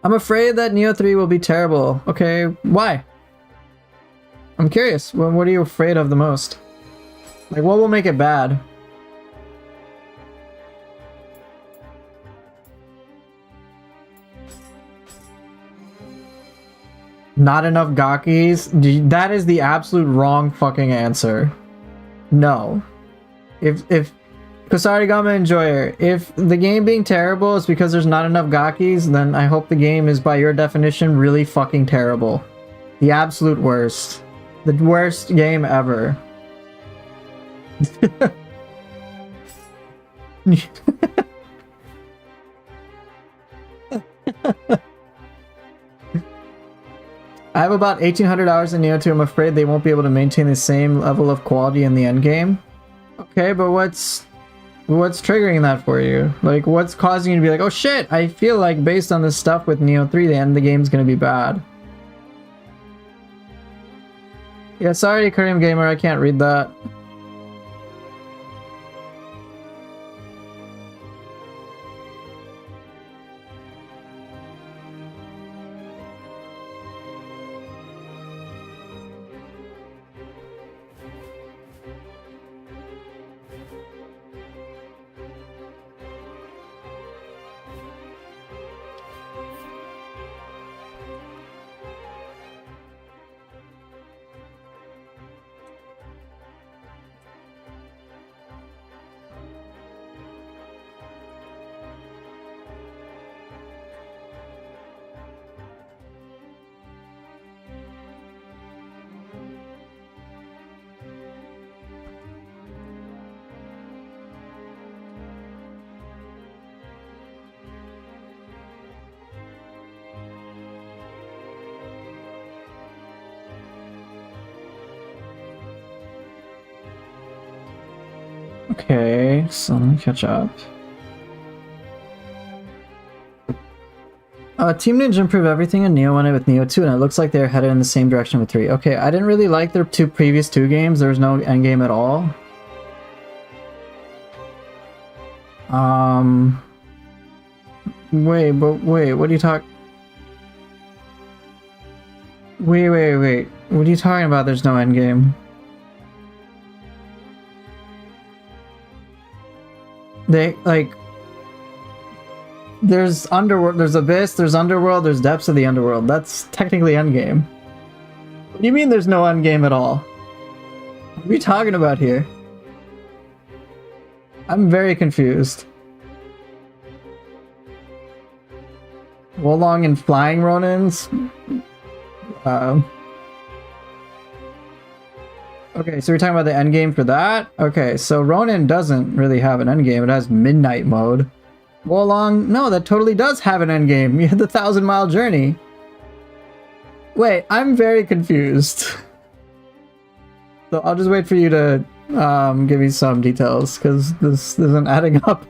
I'm afraid that Nioh 3 will be terrible. Okay, why? I'm curious. What are you afraid of the most? Like, what will make it bad? Not enough Gakis? That is the absolute wrong fucking answer. No. If Kusarigama Enjoyer, if the game being terrible is because there's not enough Gakis, then I hope the game is, by your definition, really fucking terrible. The absolute worst. The worst game ever. I have about 1,800 hours in Nioh 2. I'm afraid they won't be able to maintain the same level of quality in the endgame. Okay, but what's triggering that for you? Like, what's causing you to be like, oh shit, I feel like based on this stuff with Nioh 3, the end of the game's gonna be bad. Yeah, sorry, Kareem Gamer, I can't read that. Okay, so let me catch up. Team Ninja improved everything in Nioh 1 with Nioh 2, and it looks like they're headed in the same direction with 3. Okay, I didn't really like their previous two games. There was no endgame at all. Wait, what are you talking? Wait. What are you talking about? There's no endgame. They, like... There's Underworld, there's Abyss, there's Underworld, there's Depths of the Underworld. That's technically endgame. What do you mean there's no endgame at all? What are we talking about here? I'm very confused. Wolong and Flying Ronins? Okay, so we're talking about the endgame for that? Okay, so Ronin doesn't really have an endgame, it has Midnight Mode. Wolong, no, that totally does have an endgame. You had the 1,000-mile journey. Wait, I'm very confused. So I'll just wait for you to give me some details, because this isn't adding up.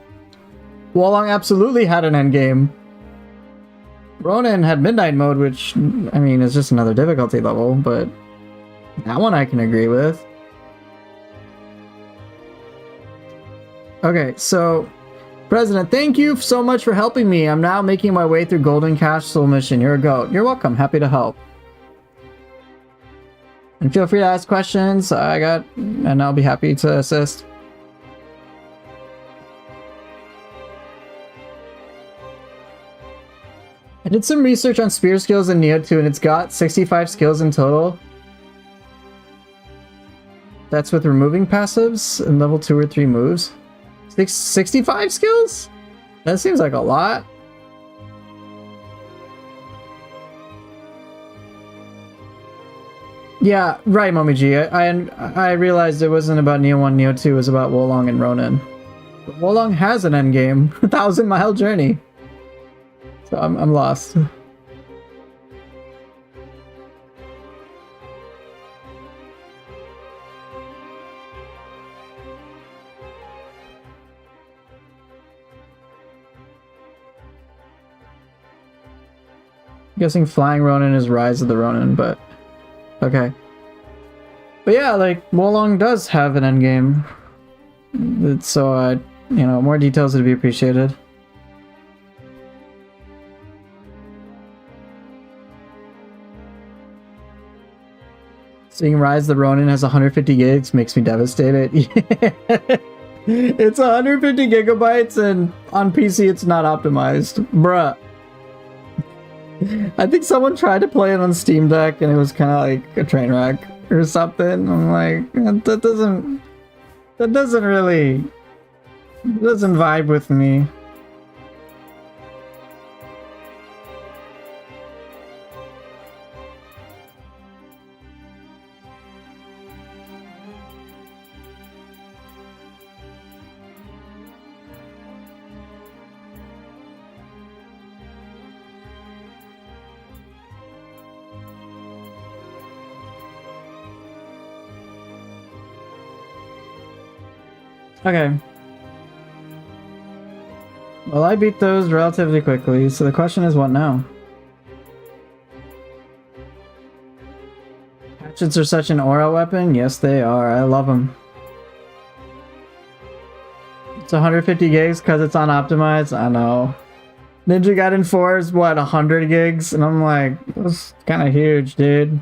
Wolong absolutely had an endgame. Ronin had Midnight Mode, which, I mean, is just another difficulty level, but that one I can agree with. Okay, so... President, thank you so much for helping me. I'm now making my way through Golden Castle mission. You're a goat. You're welcome. Happy to help. And feel free to ask questions. And I'll be happy to assist. I did some research on spear skills in Nioh 2, and it's got 65 skills in total. That's with removing passives and level 2 or 3 moves. 65 skills? That seems like a lot. Yeah, right, Momiji. I realized it wasn't about Nioh 1, Nioh 2, it was about Wolong and Ronin. But Wolong has an endgame, 1,000-mile journey. So I'm lost. guessing Flying Ronin is Rise of the Ronin, but okay. But yeah, like Wolong does have an endgame. So you know, more details would be appreciated. Seeing Rise the Ronin has 150 gigs makes me devastated. It's 150 gigabytes and on PC it's not optimized. Bruh. I think someone tried to play it on Steam Deck and it was kind of like a train wreck or something. I'm like, that doesn't really, doesn't vibe with me. Okay. Well, I beat those relatively quickly, so the question is what now? Hatchets are such an aura weapon? Yes, they are. I love them. It's 150 gigs because it's unoptimized? I know. Ninja Gaiden 4 is what, 100 gigs? And I'm like, that's kind of huge, dude.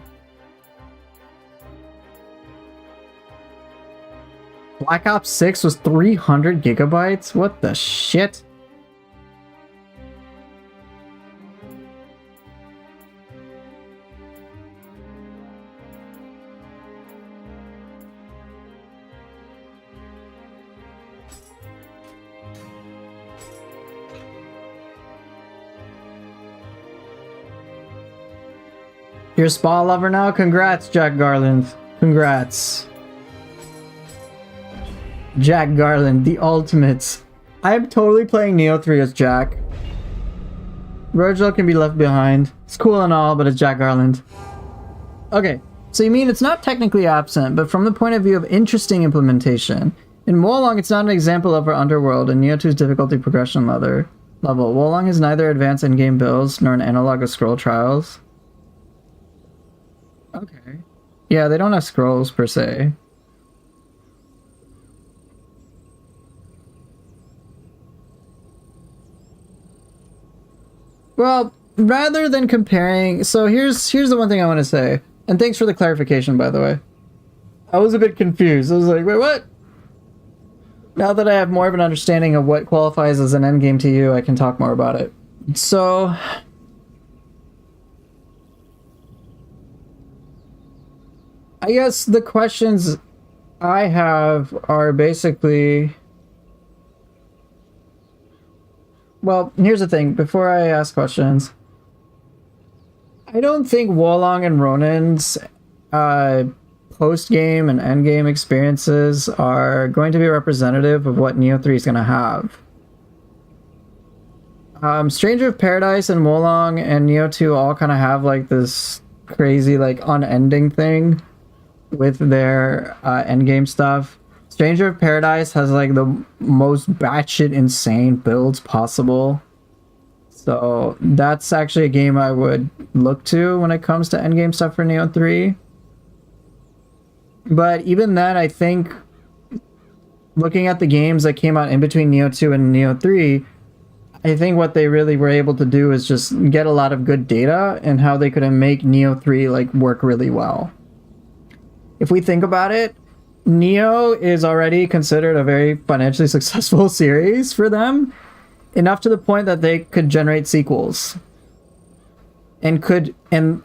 Black Ops 6 was 300 gigabytes? What the shit? You're a spa lover now? Congrats, Jack Garland. Congrats. Jack Garland, the ultimates. I am totally playing Nioh 3 as Jack. Virgil can be left behind. It's cool and all, but it's Jack Garland. Okay, so you mean it's not technically absent, but from the point of view of interesting implementation. In Wolong, it's not an example of our underworld in Nioh 2's difficulty progression level. Wolong is neither advanced in-game builds nor an analog of scroll trials. Okay. Yeah, they don't have scrolls per se. Well, rather than comparing, so here's the one thing I want to say, and thanks for the clarification, by the way. I was a bit confused. I was like, wait, what? Now that I have more of an understanding of what qualifies as an endgame to you, I can talk more about it. So, I guess the questions I have are basically... Well, here's the thing. Before I ask questions, I don't think Wolong and Ronin's post-game and end-game experiences are going to be representative of what Nioh 3 is going to have. Stranger of Paradise and Wolong and Nioh 2 all kind of have like this crazy like unending thing with their endgame stuff. Stranger of Paradise has like the most batshit insane builds possible. So that's actually a game I would look to when it comes to endgame stuff for Nioh 3. But even then, I think looking at the games that came out in between Nioh 2 and Nioh 3, I think what they really were able to do is just get a lot of good data and how they could make Nioh 3 like work really well. If we think about it, Nioh is already considered a very financially successful series for them, enough to the point that they could generate sequels. And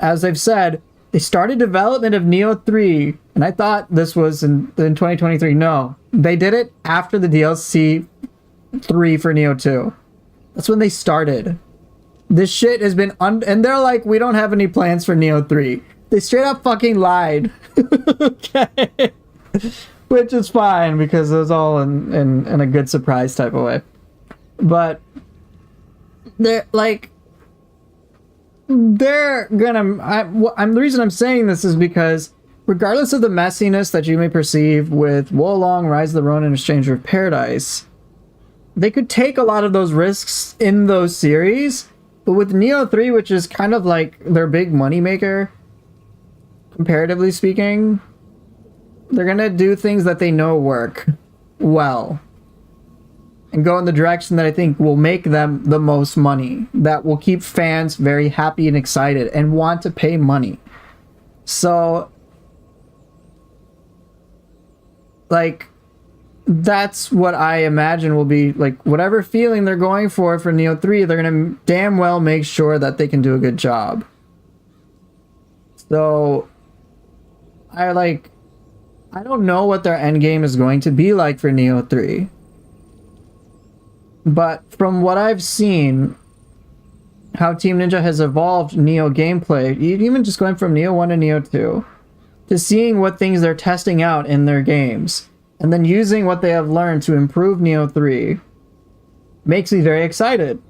as I've said, they started development of Nioh 3, and I thought this was in 2023. No, they did it after the DLC 3 for Nioh 2. That's when they started. This shit has been and they're like, we don't have any plans for Nioh 3. They straight up fucking lied. Okay. Which is fine because it was all in a good surprise type of way. But they're gonna... the reason I'm saying this is because regardless of the messiness that you may perceive with Wolong, Rise of the Ronin, and Stranger of Paradise, they could take a lot of those risks in those series But with Nioh 3, which is kind of like their big moneymaker, comparatively speaking, they're gonna do things that they know work well. And go in the direction that I think will make them the most money. That will keep fans very happy and excited and want to pay money. So, like, that's what I imagine will be, like, whatever feeling they're going for Nioh 3, they're gonna damn well make sure that they can do a good job. So, I don't know what their endgame is going to be like for Nioh 3. But from what I've seen, how Team Ninja has evolved Nioh gameplay, even just going from Nioh 1 to Nioh 2, to seeing what things they're testing out in their games, and then using what they have learned to improve Nioh 3, makes me very excited.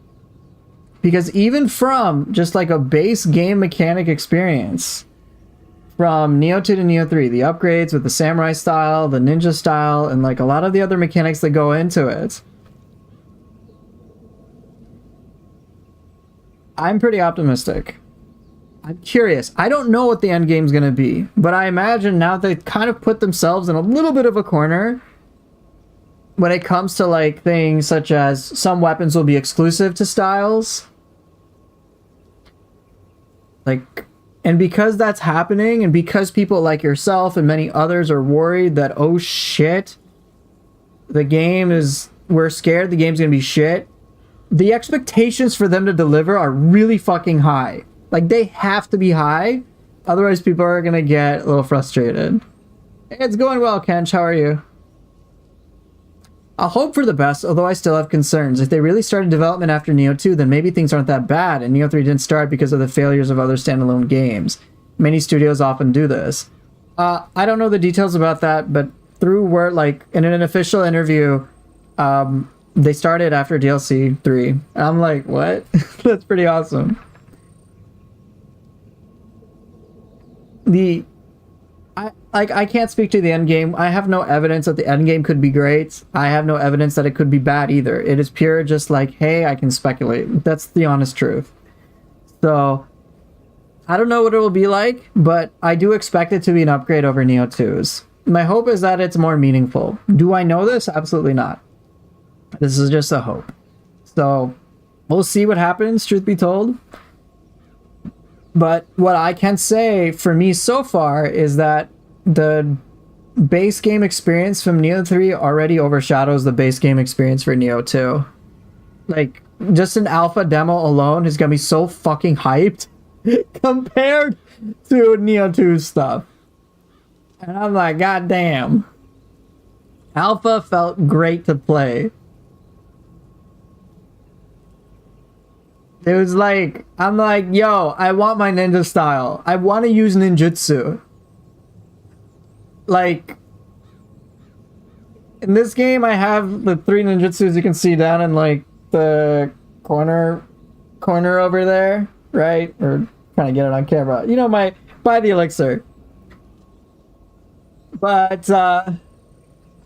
Because even from just like a base game mechanic experience, from Nioh 2 to Nioh 3, the upgrades with the samurai style, the ninja style, and like a lot of the other mechanics that go into it, I'm pretty optimistic. I'm curious. I don't know what the end game's gonna be, but I imagine now they've kind of put themselves in a little bit of a corner when it comes to like things such as some weapons will be exclusive to styles. Like, and because that's happening, and because people like yourself and many others are worried that, oh shit, we're scared the game's gonna be shit, the expectations for them to deliver are really fucking high. Like, they have to be high, otherwise people are gonna get a little frustrated. Hey, it's going well, Kench, how are you? I'll hope for the best, although I still have concerns. If they really started development after Nioh 2, then maybe things aren't that bad, and Nioh 3 didn't start because of the failures of other standalone games. Many studios often do this. I don't know the details about that, but through word, like, in an official interview, they started after DLC 3. And I'm like, what? That's pretty awesome. I can't speak to the end game. I have no evidence that the end game could be great. I have no evidence that it could be bad either. It is pure just like, hey, I can speculate. That's the honest truth. So, I don't know what it will be like, but I do expect it to be an upgrade over Nioh 2's. My hope is that it's more meaningful. Do I know this? Absolutely not. This is just a hope. So, we'll see what happens, truth be told. But what I can say for me so far is that the base game experience from Nioh 3 already overshadows the base game experience for Nioh 2. Like, just an alpha demo alone is gonna be so fucking hyped compared to Nioh 2's stuff. And I'm like, god damn. Alpha felt great to play. It was like, I'm like, yo, I want my ninja style. I want to use ninjutsu. Like, in this game, I have the 3 ninjutsus you can see down in, like, the corner over there, right? Or trying to get it on camera. You know, by the elixir. But, I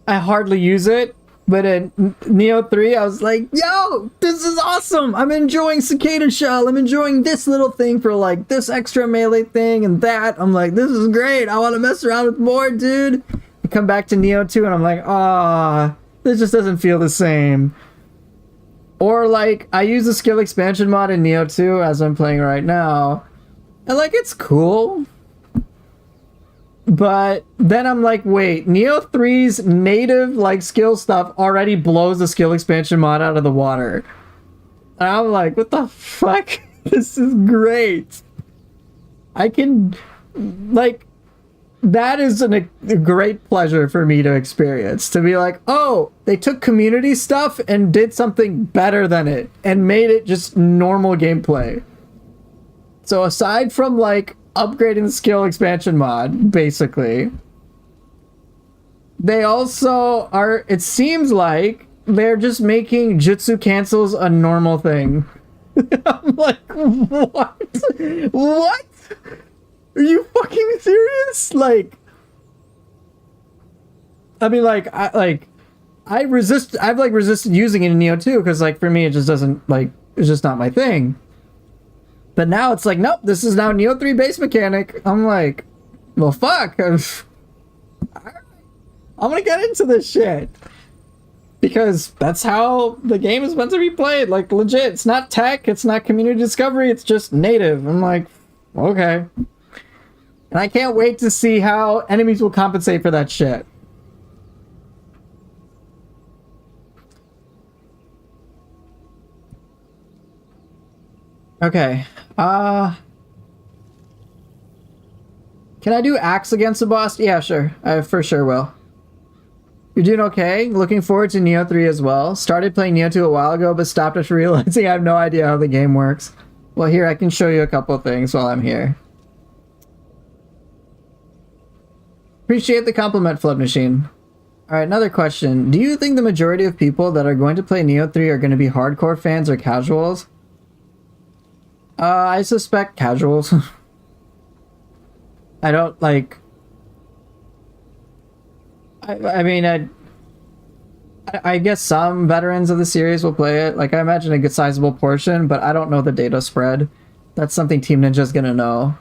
hardly use it. But in Nioh 3, I was like, yo, this is awesome. I'm enjoying Cicada Shell. I'm enjoying this little thing for like this extra melee thing and that. I'm like, this is great. I want to mess around with more, dude. I come back to Nioh 2 and I'm like, this just doesn't feel the same. Or like, I use the skill expansion mod in Nioh 2 as I'm playing right now. And like, it's cool. But then I'm like, wait, Nioh 3's native like skill stuff already blows the skill expansion mod out of the water. And I'm like, what the fuck? This is great. I can, like, that is a great pleasure for me to experience. To be like, oh, they took community stuff and did something better than it and made it just normal gameplay. So aside from like upgrading the skill expansion mod, basically, they also are, it seems like they're just making jutsu cancels a normal thing. I'm like, what? What? Are you fucking serious? Like, I mean, I've resisted using it in Nioh 2 because, like, for me, it just doesn't, like, it's just not my thing. But now it's like, nope, this is now Nioh 3 base mechanic. I'm like, well, fuck. I'm gonna get into this shit. Because that's how the game is meant to be played. Like, legit. It's not tech. It's not community discovery. It's just native. I'm like, okay. And I can't wait to see how enemies will compensate for that shit. Okay. Can I do axe against the boss? Yeah, sure. I for sure will. You're doing okay? Looking forward to Nioh 3 as well. Started playing Nioh 2 a while ago, but stopped after realizing I have no idea how the game works. Well, here, I can show you a couple of things while I'm here. Appreciate the compliment, Flood Machine. Alright, another question. Do you think the majority of people that are going to play Nioh 3 are going to be hardcore fans or casuals? I suspect casuals. I don't, like... I mean, I guess some veterans of the series will play it. Like, I imagine a good sizable portion, but I don't know the data spread. That's something Team Ninja's gonna know.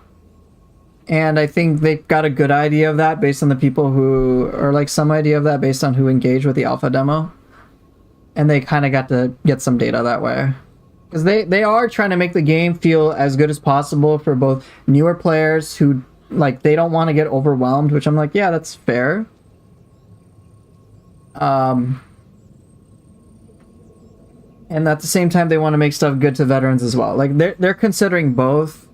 And I think they've got a good idea of that based on the people who... Or, like, some idea of that based on who engaged with the alpha demo. And they kind of got to get some data that way. Because they are trying to make the game feel as good as possible for both newer players who, like, they don't want to get overwhelmed, which I'm like, yeah, that's fair. And at the same time, they want to make stuff good to veterans as well. Like, they're considering both,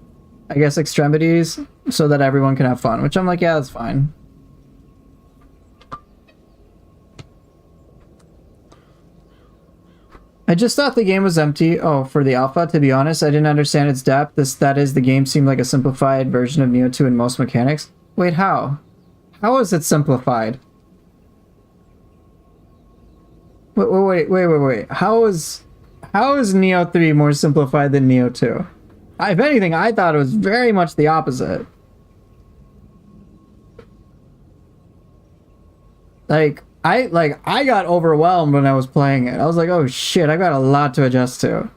I guess, extremities so that everyone can have fun, which I'm like, yeah, that's fine. I just thought the game was empty. Oh, for the alpha, to be honest, I didn't understand its depth. That is, the game seemed like a simplified version of Nioh 2 in most mechanics. Wait, how? How is it simplified? Wait. How is Nioh 3 more simplified than Nioh 2? If anything, I thought it was very much the opposite. I got overwhelmed when I was playing it. I was like, oh shit, I got a lot to adjust to.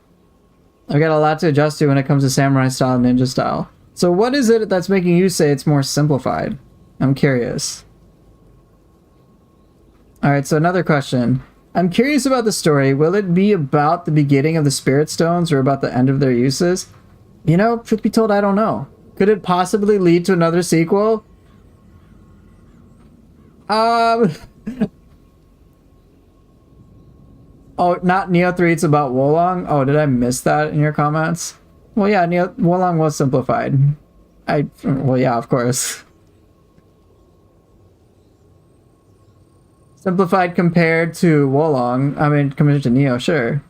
I got a lot to adjust to when it comes to samurai style and ninja style. So what is it that's making you say it's more simplified? I'm curious. Alright, so another question. I'm curious about the story. Will it be about the beginning of the Spirit Stones or about the end of their uses? You know, truth be told, I don't know. Could it possibly lead to another sequel? Oh, not Nioh 3, it's about Wolong? Oh, did I miss that in your comments? Well, yeah, Wolong was simplified. Well, yeah, of course. Simplified compared to Wolong. I mean, compared to Nioh, sure.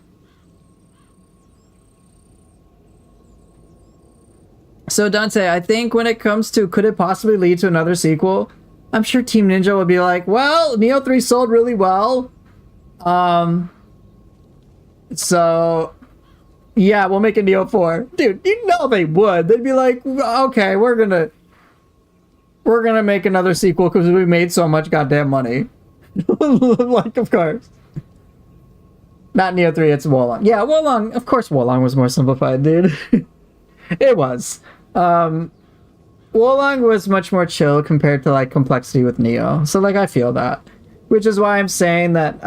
So, Dante, I think when it comes to could it possibly lead to another sequel, I'm sure Team Ninja would be like, well, Nioh 3 sold really well. So, yeah, we'll make a Nioh 4. Dude, you know they would. They'd be like, okay, we're gonna make another sequel because we made so much goddamn money. Like, of course. Not Nioh 3, it's Wolong. Yeah, Wolong, of course Wolong was more simplified, dude. It was. Wolong was much more chill compared to, like, complexity with Nioh. So, like, I feel that. Which is why I'm saying that,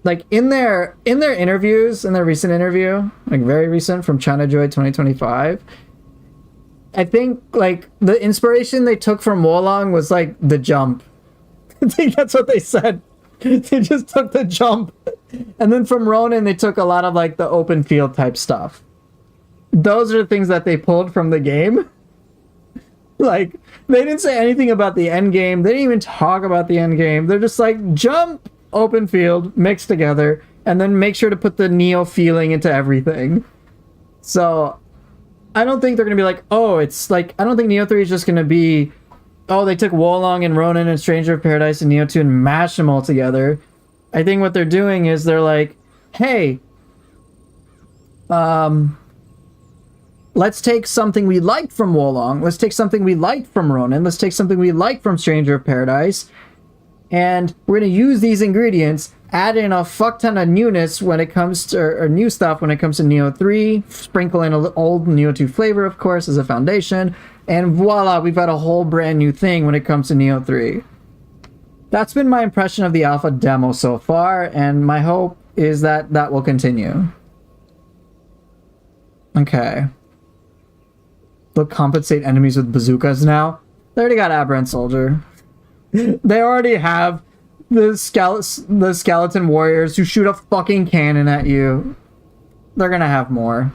like, in their interviews, in their recent interview, like, very recent, from China Joy 2025, I think, like, the inspiration they took from Wolong was, like, the jump. I think that's what they said. They just took the jump. And then from Ronin, they took a lot of, like, the open field type stuff. Those are the things that they pulled from the game. Like, they didn't say anything about the end game. They didn't even talk about the end game. They're just like, jump, open field, mixed together, and then make sure to put the Nioh feeling into everything. So, I don't think they're going to be like, oh, it's like, I don't think Nioh 3 is just going to be, oh, they took Wolong and Ronin and Stranger of Paradise and Nioh 2 and mashed them all together. I think what they're doing is they're like, hey, let's take something we liked from Wolong, let's take something we liked from Ronin, let's take something we liked from Stranger of Paradise, And we're going to use these ingredients, add in a fuck ton of newness when it comes to, or new stuff when it comes to Nioh 3, sprinkle in an old Nioh 2 flavor, of course, as a foundation, and voila, we've got a whole brand new thing when it comes to Nioh 3. That's been my impression of the alpha demo so far, and my hope is that that will continue. Okay. They'll compensate enemies with bazookas now. They already got Aberrant Soldier. They already have the skeleton warriors who shoot a fucking cannon at you. They're gonna have more.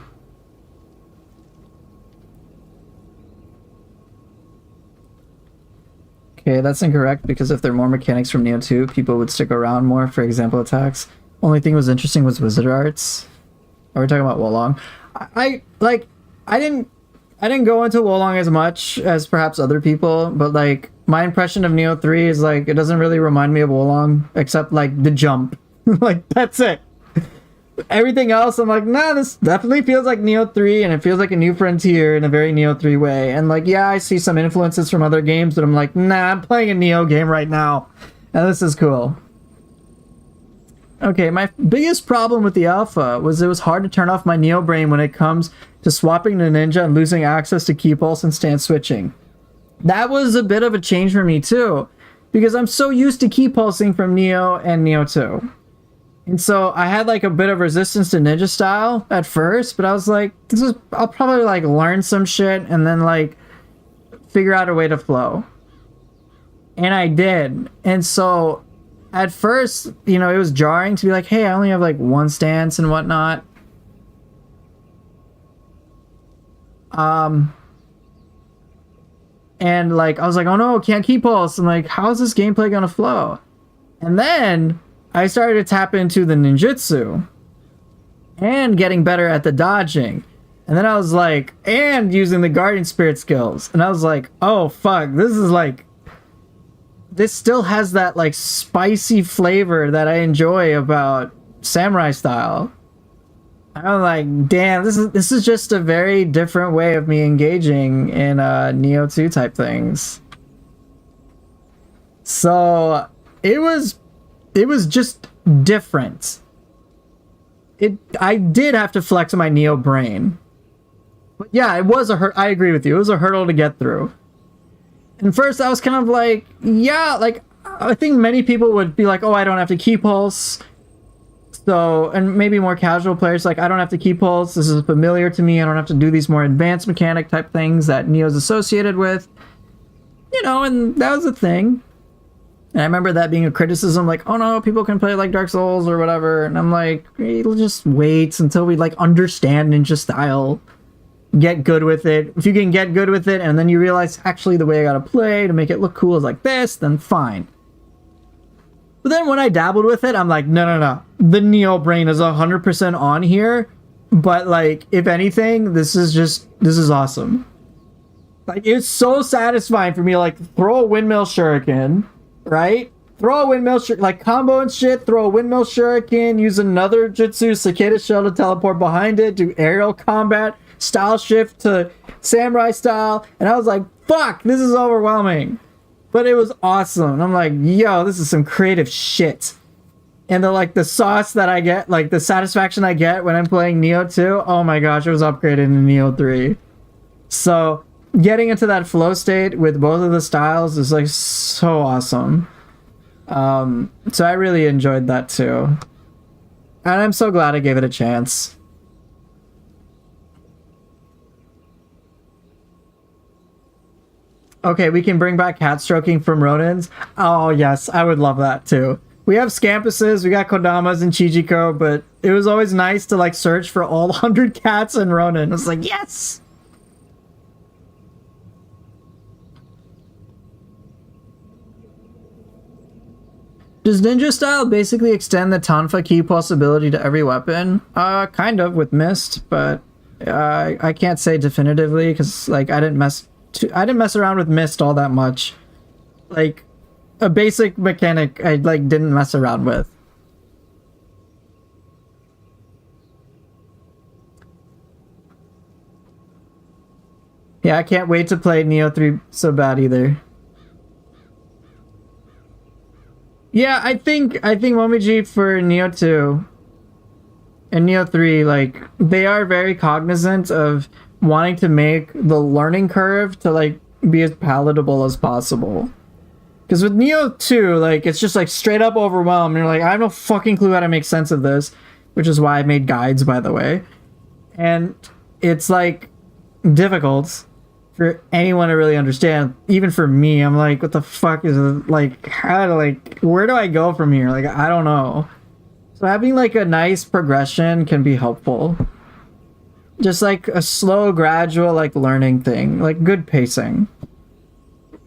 Okay, that's incorrect, because if there are more mechanics from Nioh 2, people would stick around more for example attacks. Only thing was interesting was wizard arts. Are we talking about Wolong? I didn't go into Wolong as much as perhaps other people, but like my impression of Nioh 3 is like it doesn't really remind me of Wolong except like the jump. Like that's it. Everything else I'm like, nah, this definitely feels like Nioh 3 and it feels like a new frontier in a very Nioh 3 way. And like yeah, I see some influences from other games, but I'm like, nah, I'm playing a Nioh game right now. And this is cool. Okay, my biggest problem with the alpha was it was hard to turn off my Nioh brain when it comes to swapping to ninja and losing access to key pulse and stance switching. That was a bit of a change for me too, because I'm so used to key pulsing from Nioh and Nioh 2. And so I had like a bit of resistance to ninja style at first, but I was like, I'll probably like learn some shit and then like figure out a way to flow. And I did. And so at first, you know, it was jarring to be like, hey, I only have like one stance and whatnot. And like, I was like, oh no, can't key pulse. I'm like, how's this gameplay gonna flow? And then I started to tap into the ninjutsu and getting better at the dodging. And then I was like, and using the guardian spirit skills. And I was like, oh fuck, this is like, this still has that like spicy flavor that I enjoy about samurai style. I'm like, damn, this is just a very different way of me engaging in Nioh 2 type things. So it was just different. I did have to flex my Nioh brain. But yeah, it was I agree with you. It was a hurdle to get through. And first I was kind of like, yeah, like I think many people would be like, oh, I don't have to key pulse. So, and maybe more casual players like, I don't have to key pulse. This is familiar to me. I don't have to do these more advanced mechanic type things that Nioh's associated with. You know, and that was a thing. And I remember that being a criticism, like, oh no, people can play like Dark Souls or whatever. And I'm like, it'll just wait until we like understand ninja style. Get good with it. If you can get good with it and then you realize actually the way I gotta play to make it look cool is like this, then fine. But then when I dabbled with it, I'm like, no. The Nioh brain is 100% on here. But like, if anything, this is awesome. Like, it's so satisfying for me to like throw a windmill shuriken, right? Throw a windmill like combo and shit, throw a windmill shuriken, use another jutsu, cicada shell to teleport behind it, do aerial combat, style shift to samurai style, and I was like, fuck, this is overwhelming. But it was awesome. And I'm like, yo, this is some creative shit. And the sauce that I get, like the satisfaction I get when I'm playing Nioh 2, oh my gosh, it was upgraded in Nioh 3. So getting into that flow state with both of the styles is like so awesome. So I really enjoyed that too. And I'm so glad I gave it a chance. Okay, we can bring back cat stroking from Ronins. Oh yes, I would love that too. We have Scampuses, we got Kodamas and Chijiko, but it was always nice to like search for all 100 cats in Ronin. It's like, yes! Does ninja style basically extend the Tonfa key possibility to every weapon? Kind of with Mist, but I can't say definitively because like I didn't mess around with Mist all that much. Like a basic mechanic I like didn't mess around with. Yeah, I can't wait to play Nioh 3 so bad either. Yeah, I think Momiji for Nioh 2 and Nioh 3, like, they are very cognizant of wanting to make the learning curve to like be as palatable as possible. Because with Nioh 2, like, it's just like straight up overwhelmed. You're like, I have no fucking clue how to make sense of this, which is why I made guides, by the way. And it's like difficult for anyone to really understand. Even for me, I'm like, what the fuck is it? Like, how to, like, where do I go from here? Like, I don't know. So having like a nice progression can be helpful. Just like a slow, gradual, like, learning thing, like good pacing.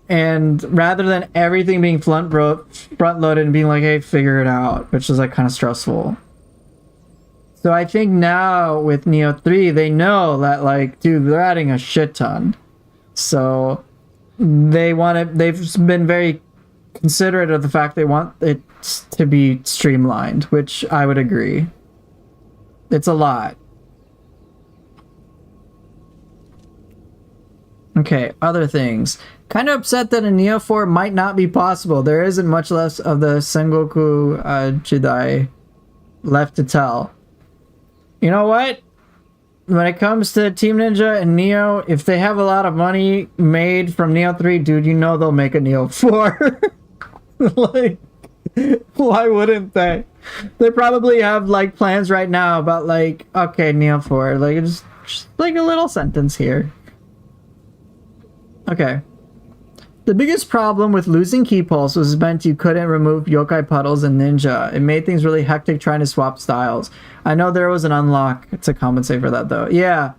And rather than everything being front loaded and being like, hey, figure it out, which is like kind of stressful. So I think now with Nioh 3, they know that, like, dude, they're adding a shit ton. So they've been very considerate of the fact they want it to be streamlined, which I would agree. It's a lot. Okay, other things. Kind of upset that a Nioh 4 might not be possible. There isn't much less of the Sengoku Jidai left to tell. You know what? When it comes to Team Ninja and Nioh, if they have a lot of money made from Nioh 3, dude, you know they'll make a Nioh 4. Like, why wouldn't they? They probably have, like, plans right now about, like, okay, Nioh 4. Like, just like a little sentence here. Okay. The biggest problem with losing Key Pulse was meant you couldn't remove yokai puddles in Ninja. It made things really hectic trying to swap styles. I know there was an unlock to compensate for that, though. Yeah,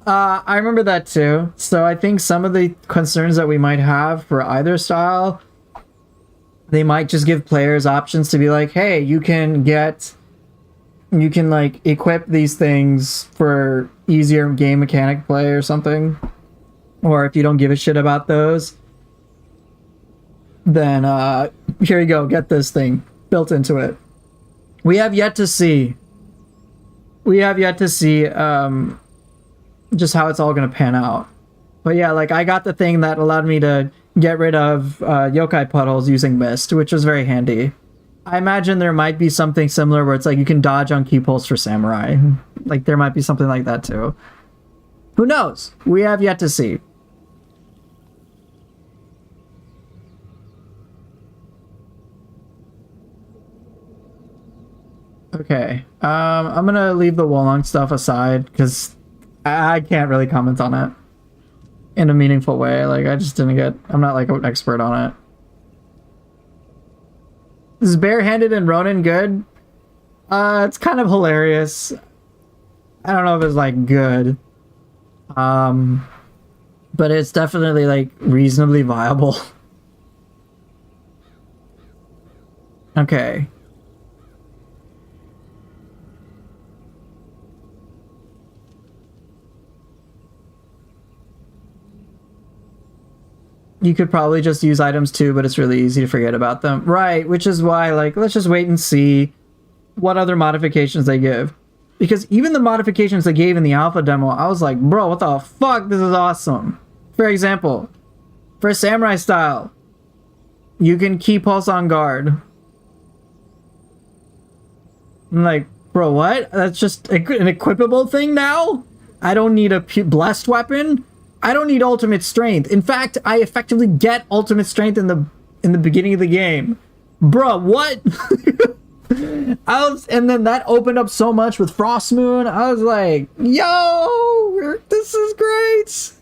I remember that too. So I think some of the concerns that we might have for either style, they might just give players options to be like, hey, you can like equip these things for easier game mechanic play or something. Or if you don't give a shit about those, then here you go, get this thing built into it. We have yet to see just how it's all going to pan out. But yeah, like, I got the thing that allowed me to get rid of yokai puddles using Mist, which was very handy. I imagine there might be something similar where it's like you can dodge on Key Pulse for Samurai. Like, there might be something like that too. Who knows? We have yet to see. Okay, I'm gonna leave the Wolong stuff aside because I can't really comment on it in a meaningful way. Like, I'm not like an expert on it. Is Barehanded and Ronin good? It's kind of hilarious. I don't know if it's like good. But it's definitely like reasonably viable. Okay. You could probably just use items too, but it's really easy to forget about them. Right, which is why, like, let's just wait and see what other modifications they give. Because even the modifications they gave in the alpha demo, I was like, bro, what the fuck? This is awesome. For example, for Samurai style, you can keep Pulse on guard. I'm like, bro, what? That's just an equipable thing now? I don't need a blessed weapon? I don't need ultimate strength. In fact, I effectively get ultimate strength in the beginning of the game. Bruh, what? And then that opened up so much with Frost Moon. I was like, yo, this is great.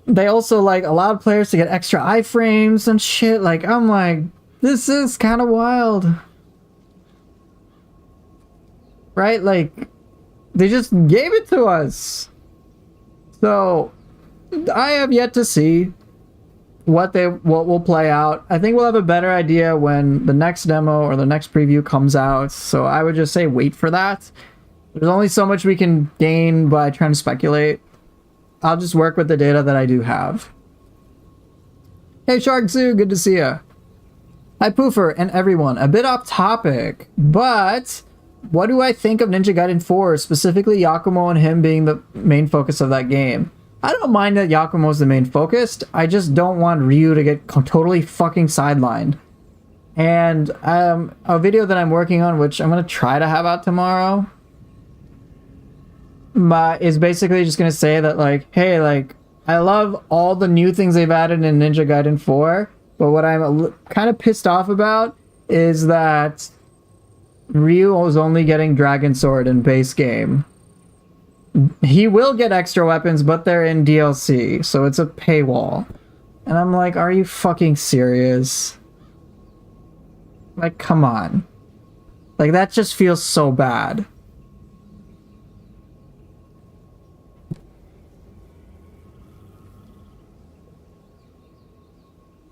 They also, like, allowed players to get extra iframes and shit. Like, I'm like, this is kind of wild. Right? Like, they just gave it to us. So, I have yet to see what will play out. I think we'll have a better idea when the next demo or the next preview comes out. So I would just say wait for that. There's only so much we can gain by trying to speculate. I'll just work with the data that I do have. Hey Shark Zoo, good to see ya. Hi Poofer and everyone. A bit off topic, but what do I think of Ninja Gaiden 4, specifically Yakumo and him being the main focus of that game? I don't mind that Yakumo's the main focus. I just don't want Ryu to get totally fucking sidelined. And a video that I'm working on, which I'm gonna try to have out tomorrow, is basically just gonna say that, like, hey, like, I love all the new things they've added in Ninja Gaiden 4, but what I'm kind of pissed off about is that Ryu was only getting Dragon Sword in base game. He will get extra weapons, but they're in DLC, so it's a paywall. And I'm like, are you fucking serious? Like, come on. Like, that just feels so bad.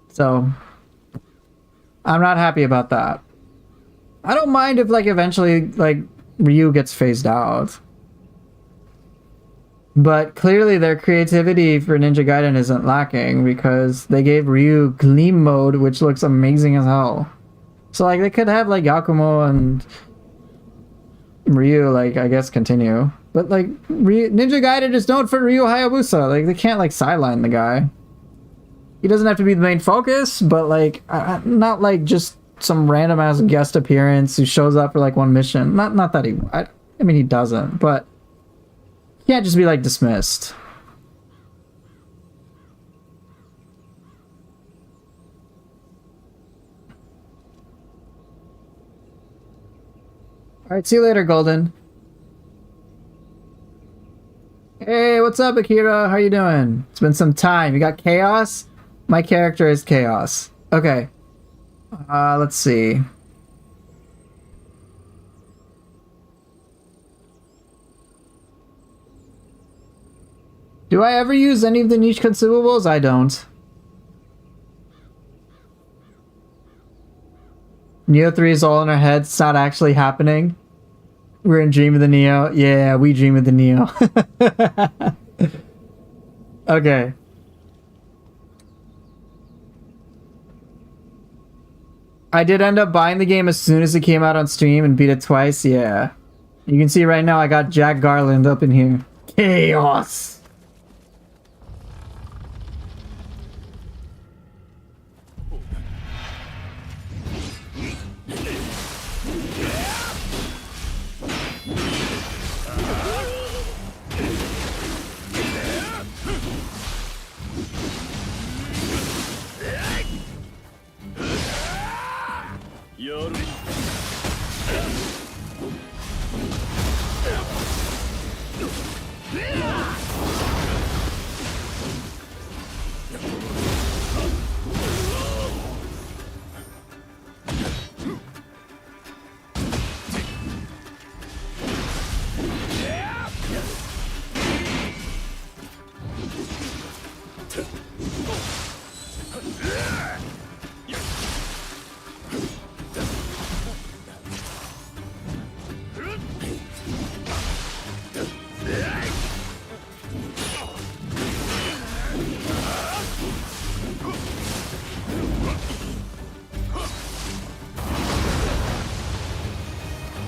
So, I'm not happy about that. I don't mind if, like, eventually, like, Ryu gets phased out. But clearly their creativity for Ninja Gaiden isn't lacking, because they gave Ryu Gleam Mode, which looks amazing as hell. So, like, they could have, like, Yakumo and Ryu, like, I guess, continue. But, like, Ninja Gaiden is known for Ryu Hayabusa. Like, they can't, like, sideline the guy. He doesn't have to be the main focus, but, like, not, like, just some random-ass guest appearance who shows up for, like, one mission. Not that he... I mean, he doesn't, but... He can't just be, like, dismissed. Alright, see you later, Golden. Hey, what's up, Akira? How you doing? It's been some time. You got Chaos? My character is Chaos. Okay. Let's see. Do I ever use any of the niche consumables? I don't. Nioh 3 is all in our heads. It's not actually happening. We're in Dream of the Nioh. Yeah, we dream of the Nioh. Okay. I did end up buying the game as soon as it came out on stream and beat it twice. Yeah. You can see right now I got Jack Garland up in here. Chaos.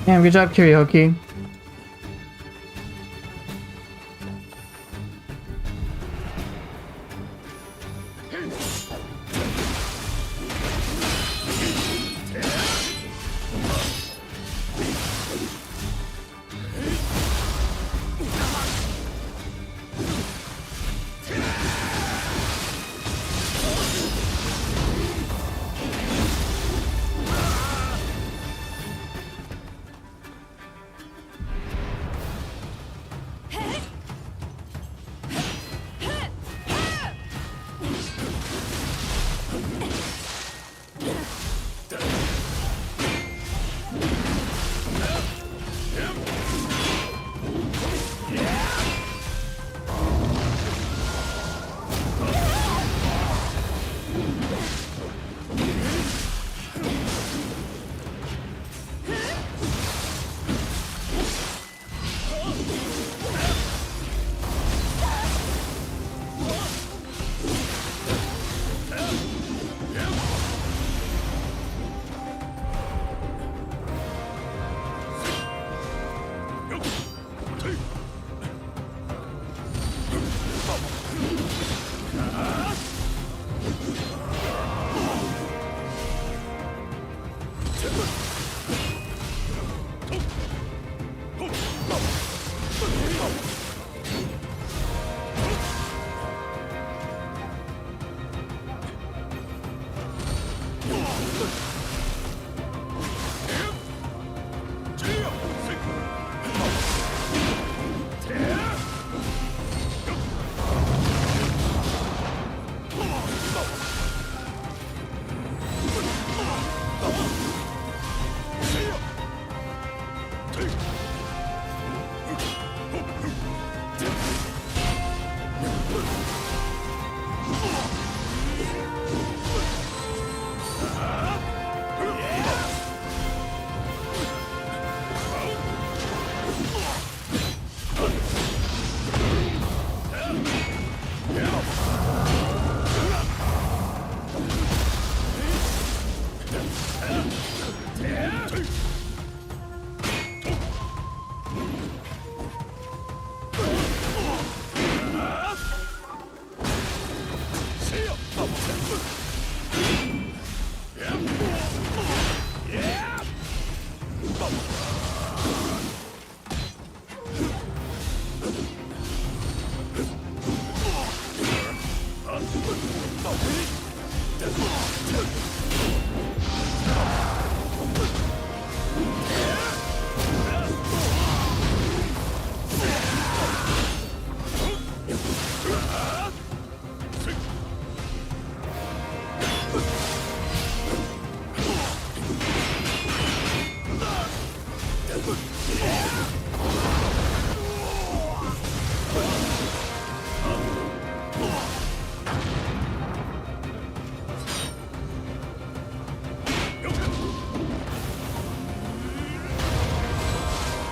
Damn, good job, Karaoke.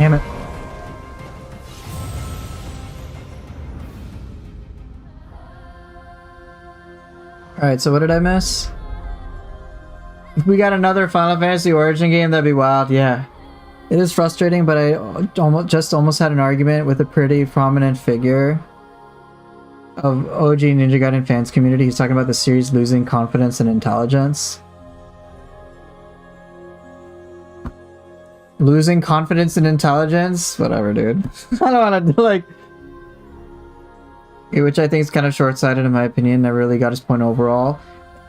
Damn it. Alright, so what did I miss? If we got another Final Fantasy Origin game, that'd be wild, yeah. It is frustrating, but I almost had an argument with a pretty prominent figure of OG Ninja Gaiden fans community. He's talking about the series losing confidence and intelligence. Losing confidence and intelligence? Whatever, dude. I don't want to do like... Which I think is kind of short-sighted in my opinion. Never really got his point overall.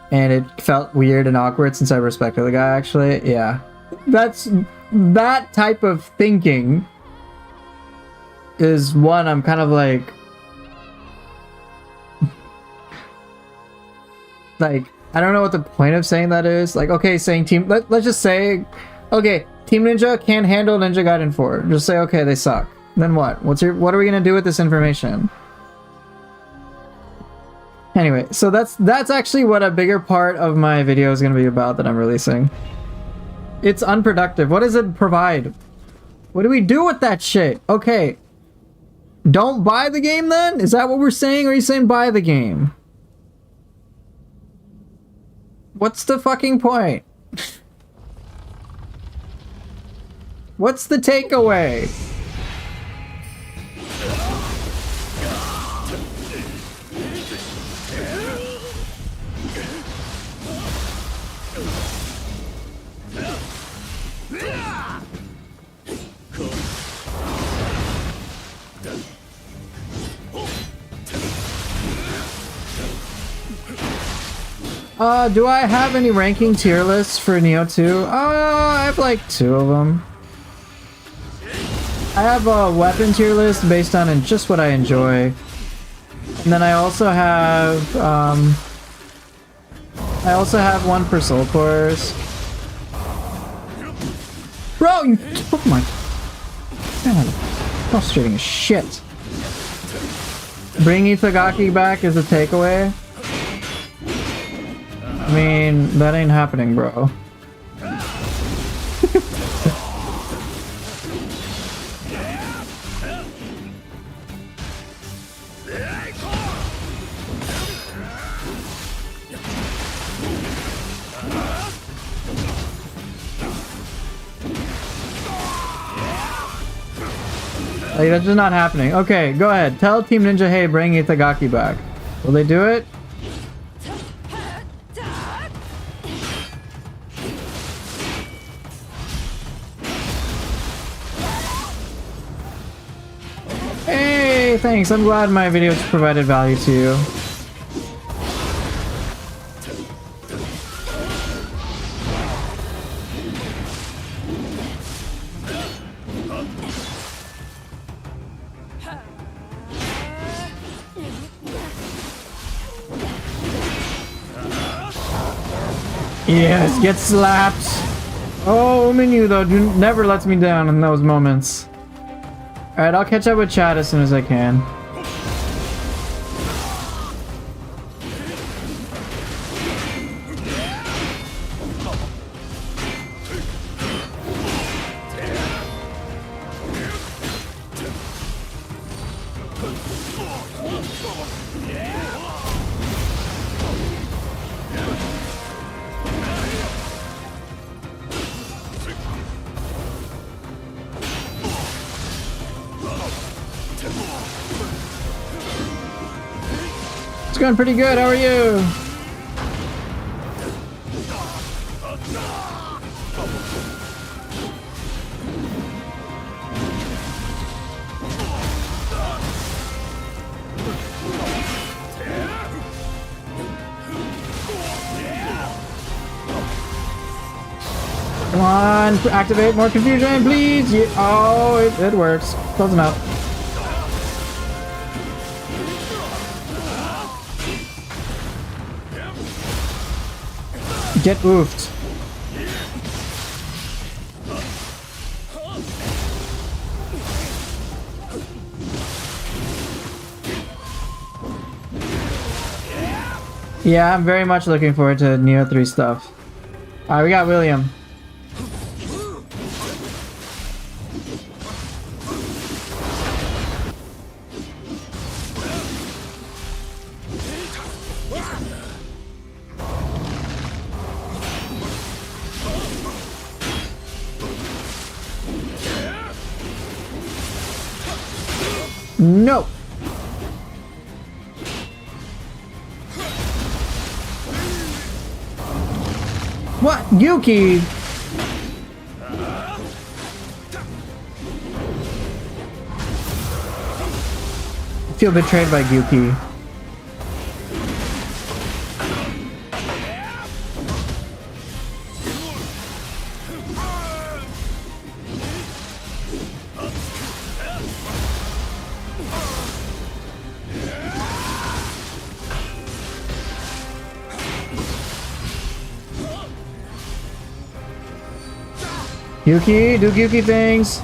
And it felt weird and awkward since I respected the guy, actually. Yeah. That type of thinking is one I'm kind of like... Like, I don't know what the point of saying that is. Like, okay, saying team... Let's just say... Okay, Team Ninja can't handle Ninja Gaiden 4. Just say, okay, they suck. Then what? What are we gonna do with this information? Anyway, so that's actually what a bigger part of my video is gonna be about that I'm releasing. It's unproductive. What does it provide? What do we do with that shit? Okay. Don't buy the game then? Is that what we're saying? Or are you saying buy the game? What's the fucking point? What's the takeaway? Do I have any ranking tier lists for Nioh 2? I have like 2 of them. I have a weapon tier list based on just what I enjoy. And then I also have one for soul cores. Bro, you took my... God, frustrating as shit. Bring Itagaki back is a takeaway. I mean, that ain't happening, bro. Like, that's just not happening. Okay, go ahead. Tell Team Ninja, hey, bring Itagaki back. Will they do it? Hey, thanks. I'm glad my videos provided value to you. Yes, get slapped. Oh, Minu though never lets me down in those moments. Alright, I'll catch up with chat as soon as I can. It's going pretty good, how are you? Come on, activate more confusion, please! Yeah. Oh, it works. Close them out. Get oofed. Yeah, I'm very much looking forward to Nioh 3 stuff. Alright, we got William. No. What? Yuki? I feel betrayed by Yuki. Yuki, do Yuki things.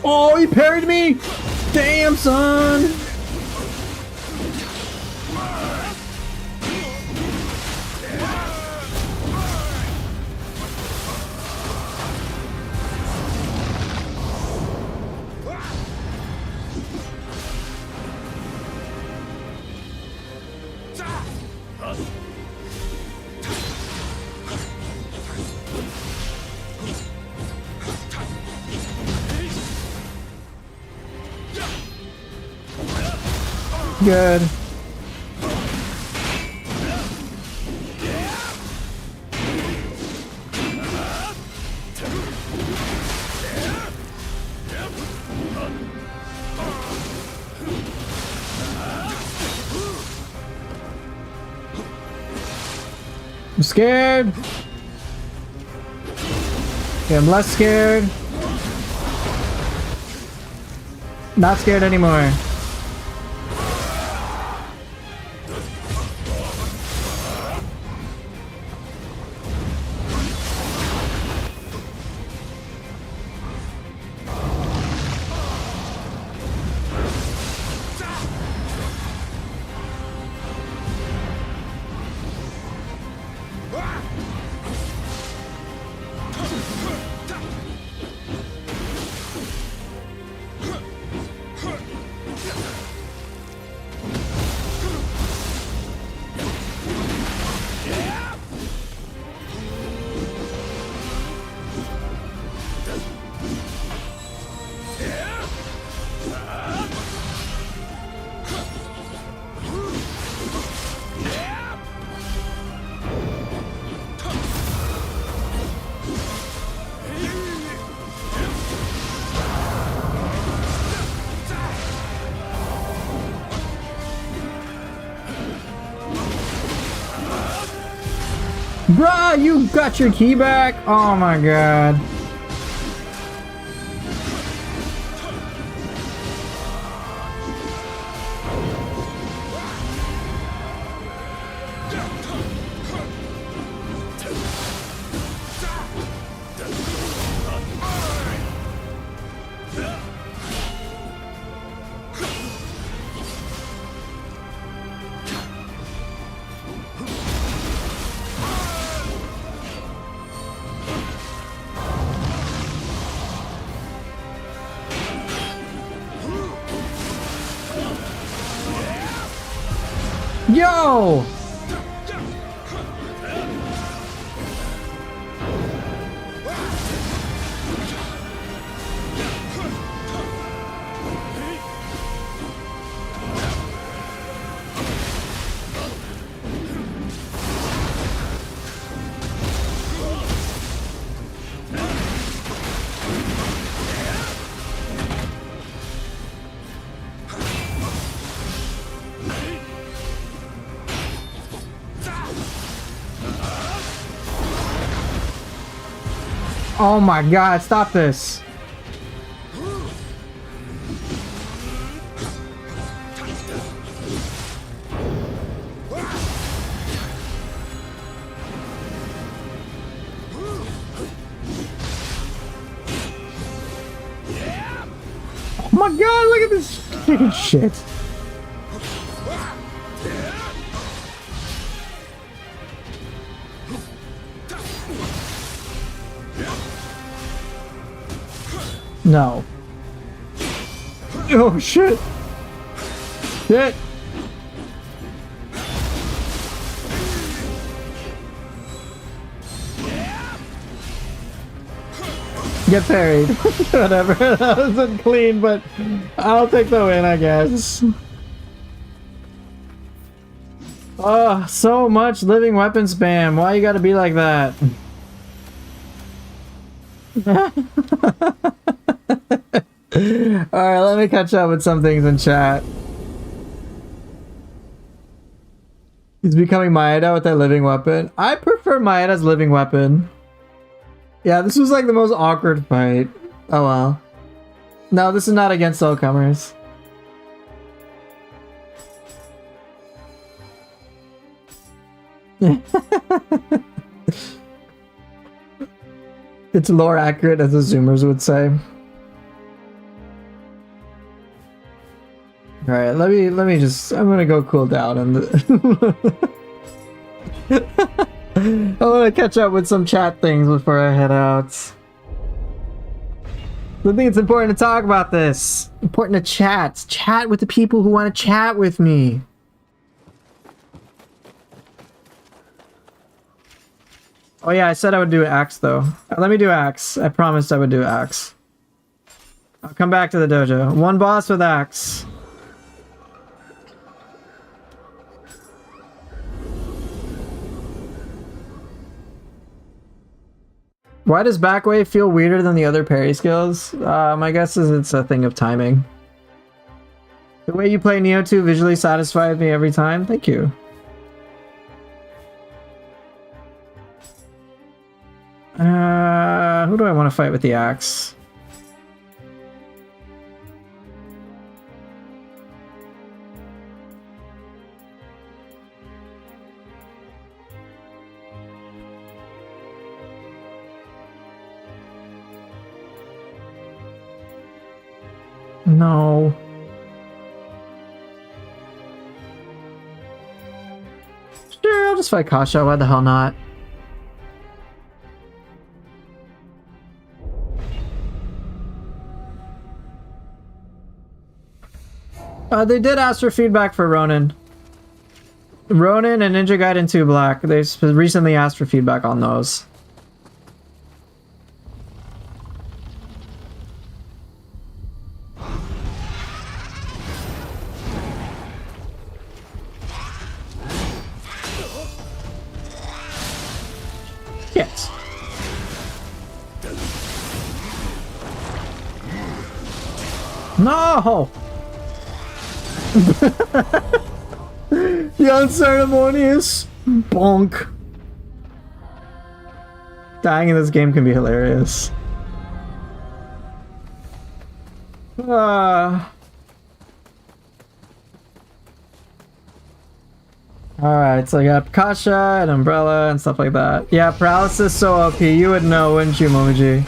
Oh, he parried me! Damn, son! Good. I'm scared. Okay, I'm less scared. Not scared anymore. Bruh, you got your key back? Oh my god. Yo! Oh my god, stop this. Oh my god, look at this fucking shit. No. Oh shit. Shit. Get parried. Whatever. That wasn't clean, but I'll take the win, I guess. Oh, so much living weapon spam. Why you gotta be like that? Alright, let me catch up with some things in chat. He's becoming Maeda with that living weapon. I prefer Maeda's living weapon. Yeah, this was like the most awkward fight. Oh well. No, this is not against all comers. It's lore accurate, as the Zoomers would say. Alright, let me just, I'm gonna go cool down and I wanna catch up with some chat things before I head out. I think it's important to talk about this. Important to chat. Chat with the people who want to chat with me. Oh yeah, I said I would do axe though. Let me do axe. I promised I would do axe. I'll come back to the dojo. One boss with axe. Why does back wave feel weirder than the other parry skills? My guess is it's a thing of timing. The way you play Nioh 2 visually satisfies me every time. Thank you. Who do I want to fight with the axe? No. Sure, I'll just fight Kasha. Why the hell not? They did ask for feedback for Ronin. Ronin and Ninja Gaiden 2 Black. They recently asked for feedback on those. Yes. No! The unceremonious bonk. Dying in this game can be hilarious. Alright, so I got Kasha and Umbrella and stuff like that. Yeah, paralysis so OP. You would know, wouldn't you, Momiji?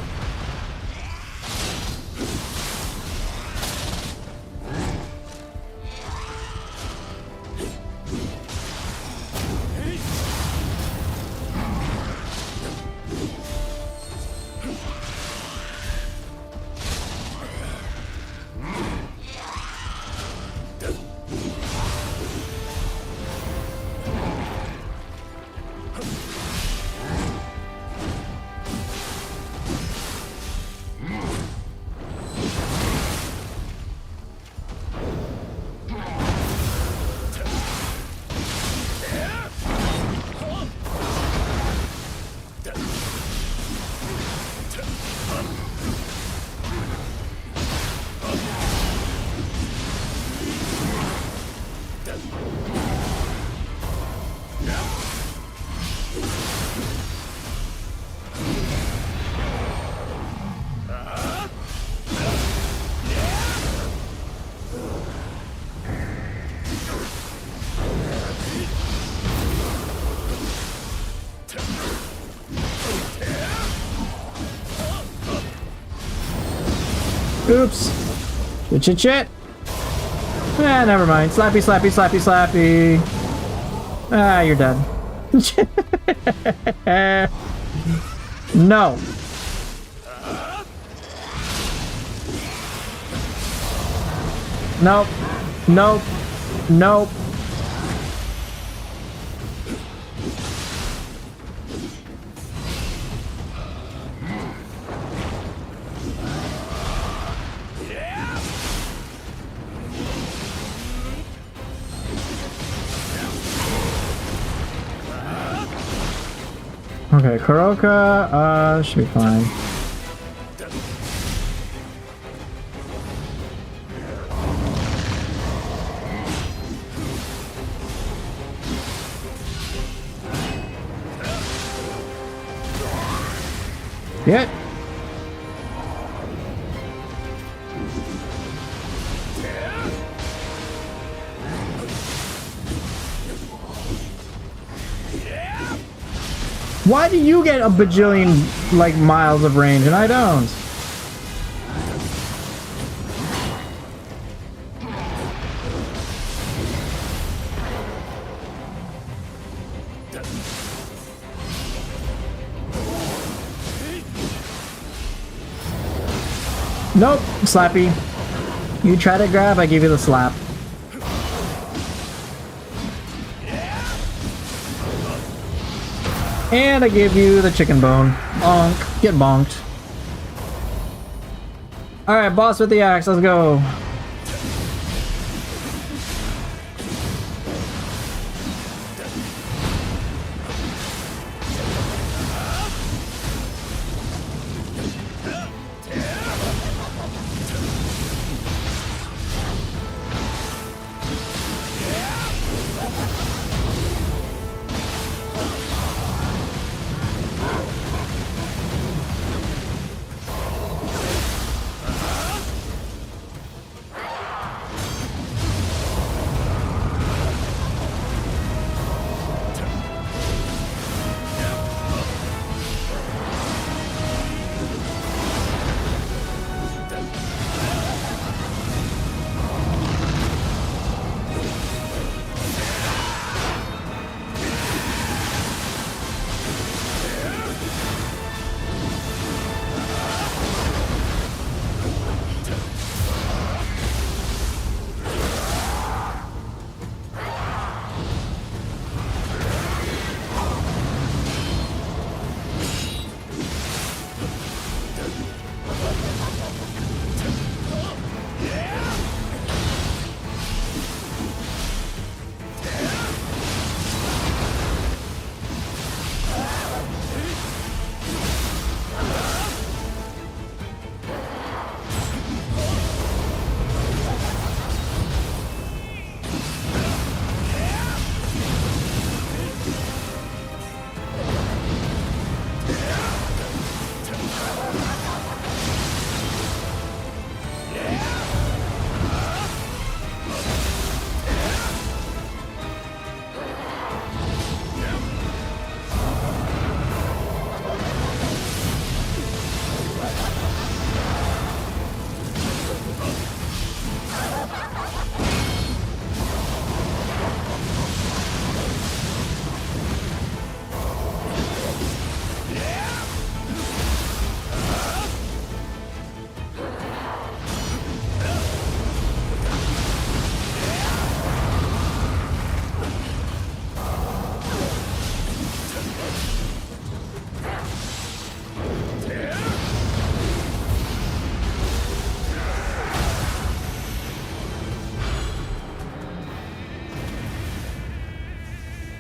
Oops. Shit. Ah, never mind. Slappy, slappy, slappy, slappy. Ah, you're dead. No. Nope. Nope. Nope. Okay, Kuroka, should be fine. Get. Why do you get a bajillion, like, miles of range and I don't? Nope, Slappy. You try to grab, I give you the slap. And I give you the chicken bone. Bonk. Get bonked. Alright, boss with the axe, let's go.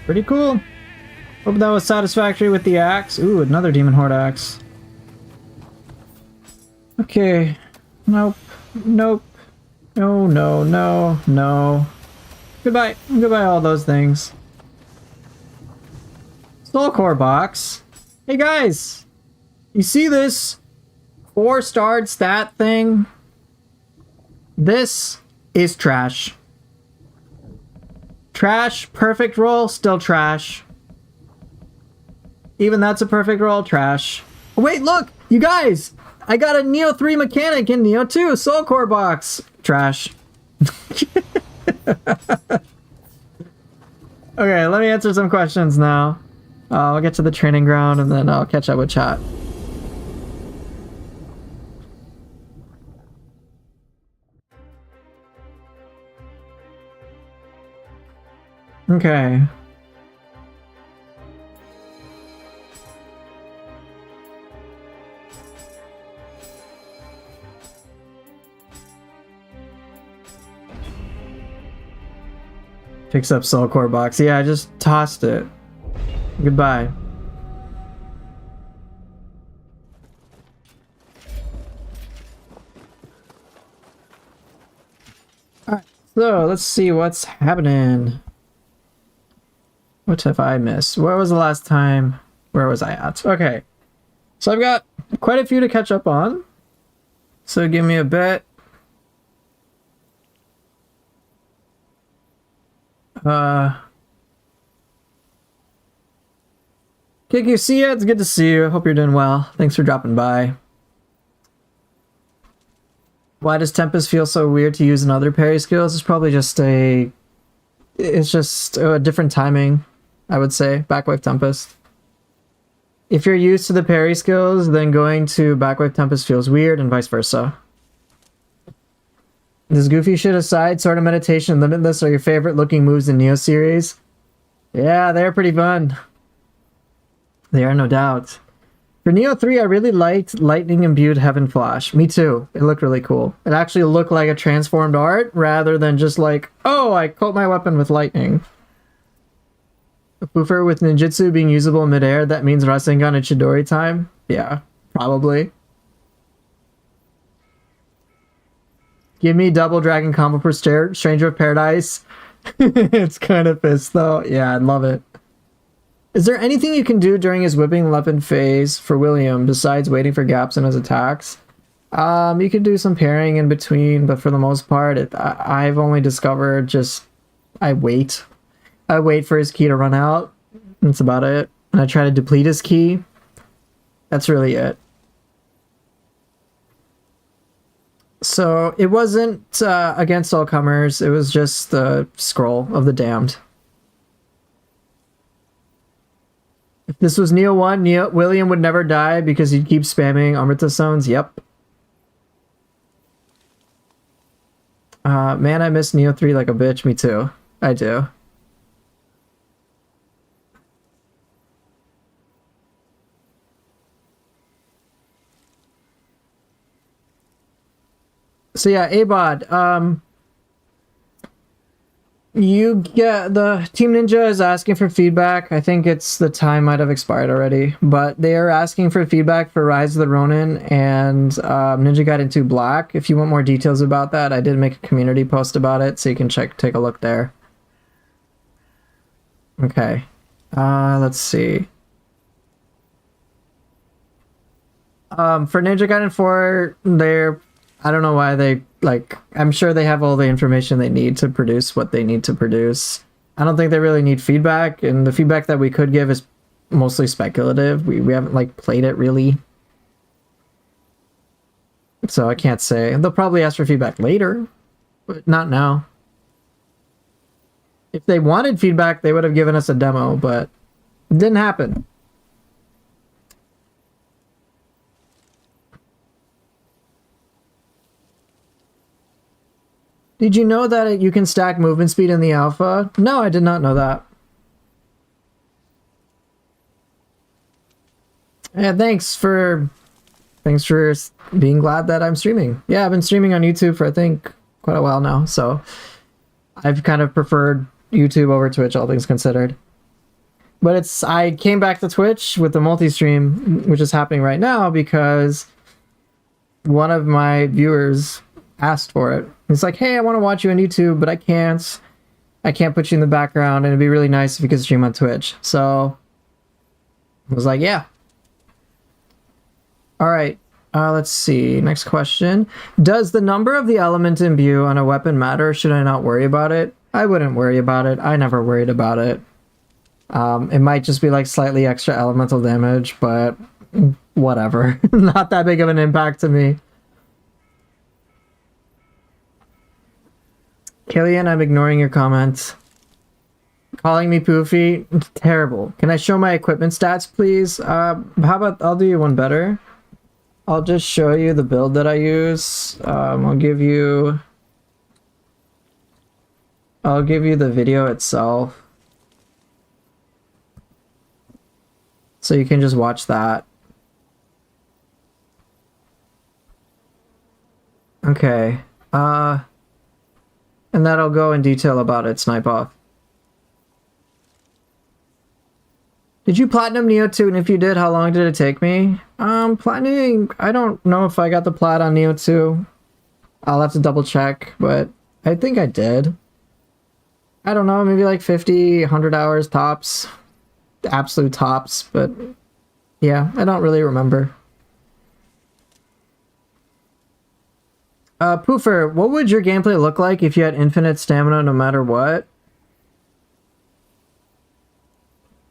Pretty cool. Hope that was satisfactory with the axe. Ooh, another Demon Horde axe. Okay. Nope. Nope. No, no, no, no. Goodbye. Goodbye all those things. Soul Core box. Hey guys! You see this 4-starred stat thing? This is trash. Trash, perfect roll, still trash. Even that's a perfect roll, trash. Wait, look! You guys! I got a Nioh 3 mechanic in Nioh 2 Soul Core box! Trash. Okay, let me answer some questions now. I'll get to the training ground and then I'll catch up with chat. Okay. Picks up soul core box. Yeah, I just tossed it. Goodbye. Alright, so let's see what's happening. What have I missed? Where was the last time? Where was I at? Okay. So I've got quite a few to catch up on. So give me a bit. Kiki, see ya. It's good to see you. Hope you're doing well. Thanks for dropping by. Why does Tempest feel so weird to use in other parry skills? It's probably just it's just a different timing, I would say. Backwave Tempest. If you're used to the parry skills, then going to Backwave Tempest feels weird, and vice versa. This goofy shit aside, Sword of Meditation and Limitless are your favorite looking moves in Nioh series? Yeah, they're pretty fun. They are, no doubt. For Nioh 3, I really liked Lightning Imbued Heaven Flash. Me too. It looked really cool. It actually looked like a transformed art rather than just like, oh, I coat my weapon with lightning. A poofer with ninjutsu being usable midair, that means Rasengan and Chidori time? Yeah, probably. Give me double dragon combo for Stranger of Paradise. It's kind of pissed though. Yeah, I'd love it. Is there anything you can do during his whipping weapon phase for William besides waiting for gaps in his attacks? You can do some parrying in between, but for the most part, I've only discovered just I wait. I wait for his ki to run out. That's about it. And I try to deplete his ki. That's really it. So it wasn't against all comers. It was just the scroll of the damned. If this was Nioh 1, William would never die because he'd keep spamming Amrita Stones. Yep. Man, I miss Nioh 3 like a bitch. Me too. I do. So yeah, Abod, you get the Team Ninja is asking for feedback. I think it's the time might have expired already, but they are asking for feedback for Rise of the Ronin and Ninja Gaiden 2 Black. If you want more details about that, I did make a community post about it, so you can take a look there. Okay, let's see. For Ninja Gaiden 4, I don't know why they, like, I'm sure they have all the information they need to produce what they need to produce. I don't think they really need feedback, and the feedback that we could give is mostly speculative. We haven't, like, played it, really. So I can't say. They'll probably ask for feedback later, but not now. If they wanted feedback, they would have given us a demo, but it didn't happen. Did you know that you can stack movement speed in the alpha? No, I did not know that. Yeah, thanks for being glad that I'm streaming. Yeah, I've been streaming on YouTube for I think quite a while now, so I've kind of preferred YouTube over Twitch, all things considered. But I came back to Twitch with the multi-stream, which is happening right now because one of my viewers asked for it. He's like, hey, I want to watch you on YouTube, but I can't put you in the background, and it'd be really nice if you could stream on Twitch. So I was like, yeah. All right, let's see. Next question. Does the number of the element imbue on a weapon matter? Should I not worry about it? I wouldn't worry about it. I never worried about it. It might just be like slightly extra elemental damage, but whatever. Not that big of an impact to me. Killian, I'm ignoring your comments. Calling me poofy? Terrible. Can I show my equipment stats, please? How about I'll do you one better. I'll just show you the build that I use. I'll give you the video itself. So you can just watch that. Okay. And that'll go in detail about it, Snipe Off. Did you platinum Nioh 2? And if you did, how long did it take me? Platinuming, I don't know if I got the plat on Nioh 2. I'll have to double check, but I think I did. I don't know, maybe like 50, 100 hours tops. The absolute tops, but yeah, I don't really remember. Poofer, what would your gameplay look like if you had infinite stamina no matter what?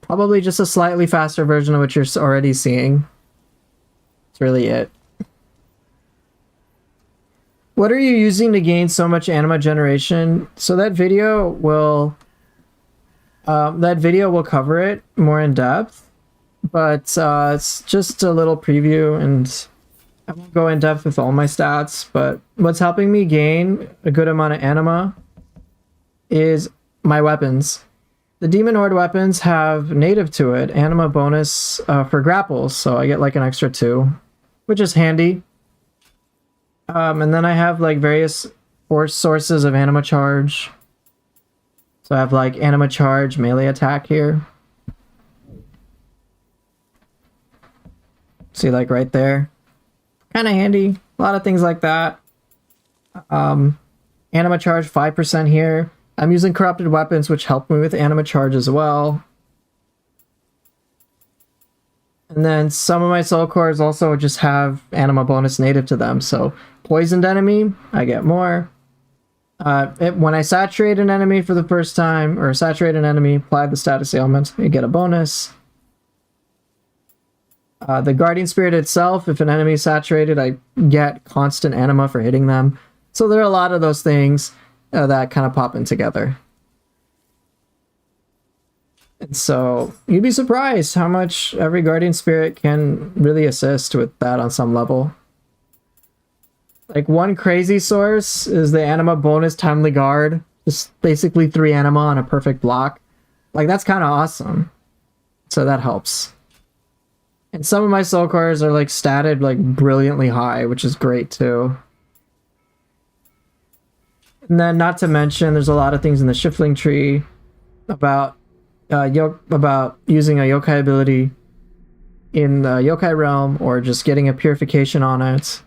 Probably just a slightly faster version of what you're already seeing. That's really it. What are you using to gain so much anima generation? So that video will cover it more in depth, but it's just a little preview, and I won't go in depth with all my stats. But what's helping me gain a good amount of anima is my weapons. The Demon Horde weapons have native to it anima bonus for grapples, so I get like an extra 2, which is handy. And then I have like various force sources of anima charge. So I have like anima charge melee attack here. See, like right there. Kind of handy. A lot of things like that. Anima charge 5% here. I'm using corrupted weapons, which help me with anima charge as well. And then some of my soul cores also just have anima bonus native to them. So poisoned enemy, I get more. When I saturate an enemy for the first time, or saturate an enemy, apply the status ailment, you get a bonus. The Guardian Spirit itself, if an enemy is saturated, I get constant anima for hitting them. So there are a lot of those things that kind of pop in together. And so you'd be surprised how much every Guardian Spirit can really assist with that on some level. Like one crazy source is the anima bonus timely guard. Just basically 3 anima on a perfect block. Like that's kind of awesome. So that helps. And some of my soul cores are like statted like brilliantly high, which is great too. And then not to mention there's a lot of things in the Shiftling tree about using a yokai ability in the yokai realm or just getting a purification on it.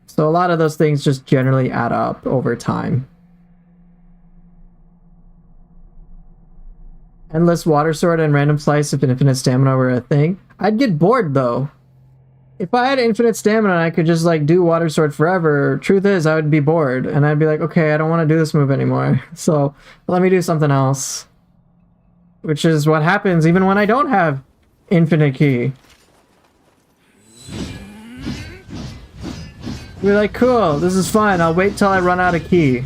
So a lot of those things just generally add up over time. Endless water sword and random slice if an infinite stamina were a thing. I'd get bored though. If I had infinite stamina and I could just like do water sword forever, truth is I would be bored and I'd be like, okay, I don't want to do this move anymore. So let me do something else. Which is what happens even when I don't have infinite ki. Be like, cool, this is fun. I'll wait till I run out of ki.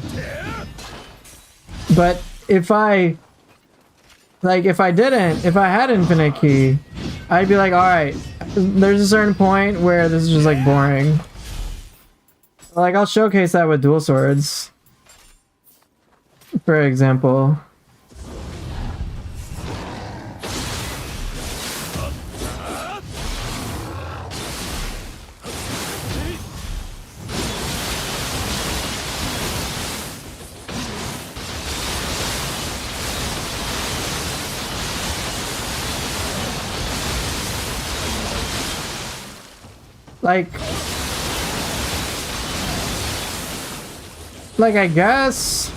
But if I had infinite ki, I'd be like, alright, there's a certain point where this is just like boring. Like, I'll showcase that with dual swords. For example. Like I guess.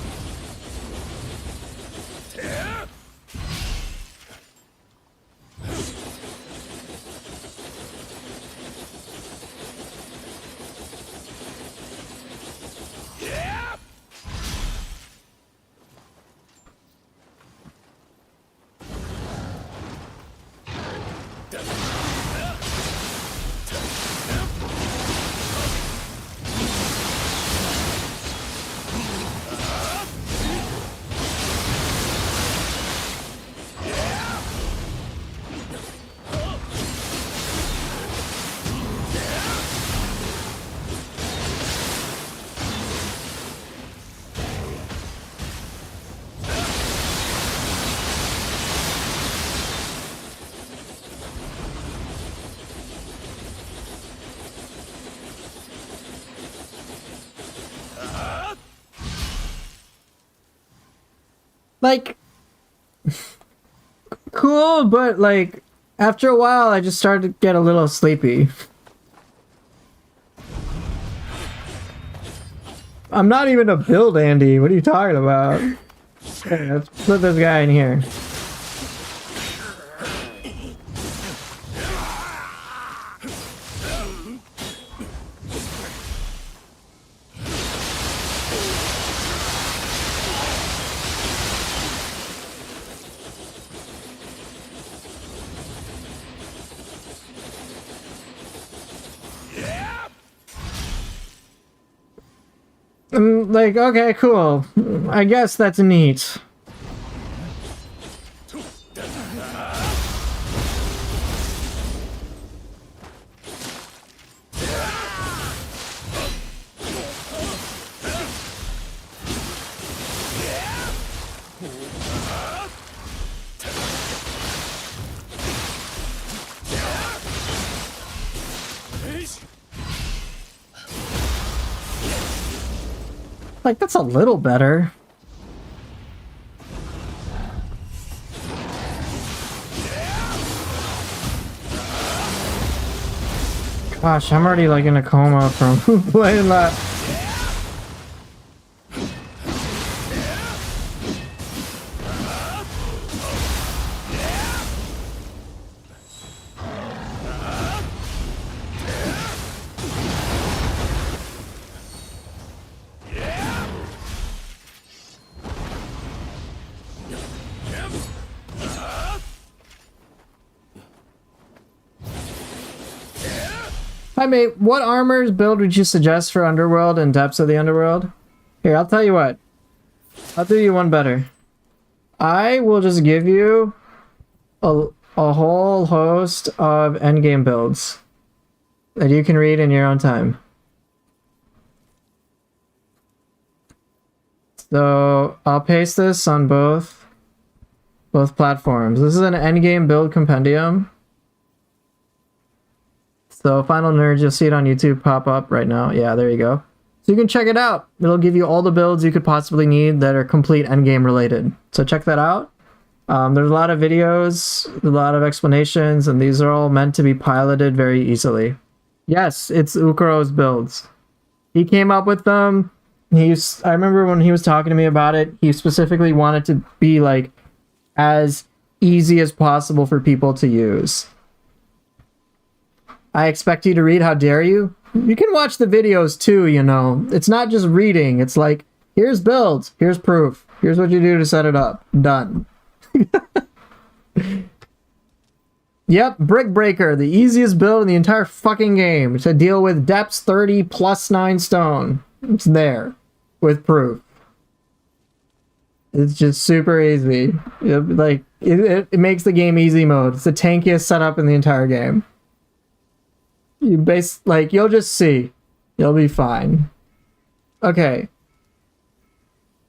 Like, cool, but like, after a while, I just started to get a little sleepy. I'm not even a build, Andy. What are you talking about? Okay, let's put this guy in here. Like, okay, cool. I guess that's neat. Like, that's a little better. Gosh, I'm already like in a coma from playing that. Hi mate, what armors build would you suggest for Underworld and Depths of the Underworld? Here, I'll tell you what. I'll do you one better. I will just give you a whole host of endgame builds that you can read in your own time. So I'll paste this on both platforms. This is an endgame build compendium. So Final Nerds, you'll see it on YouTube pop up right now. Yeah, there you go. So you can check it out. It'll give you all the builds you could possibly need that are complete endgame related. So check that out. There's a lot of videos, a lot of explanations, and these are all meant to be piloted very easily. Yes, it's Ukuro's builds. He came up with them. I remember when he was talking to me about it, he specifically wanted to be like as easy as possible for people to use. I expect you to read, how dare you? You can watch the videos too, you know. It's not just reading. It's like, here's builds, here's proof, here's what you do to set it up. Done. Yep, Brick Breaker, the easiest build in the entire fucking game to deal with depths 30 plus 9 stone. It's there with proof. It's just super easy. It makes the game easy mode. It's the tankiest setup in the entire game. You'll just see. You'll be fine. Okay.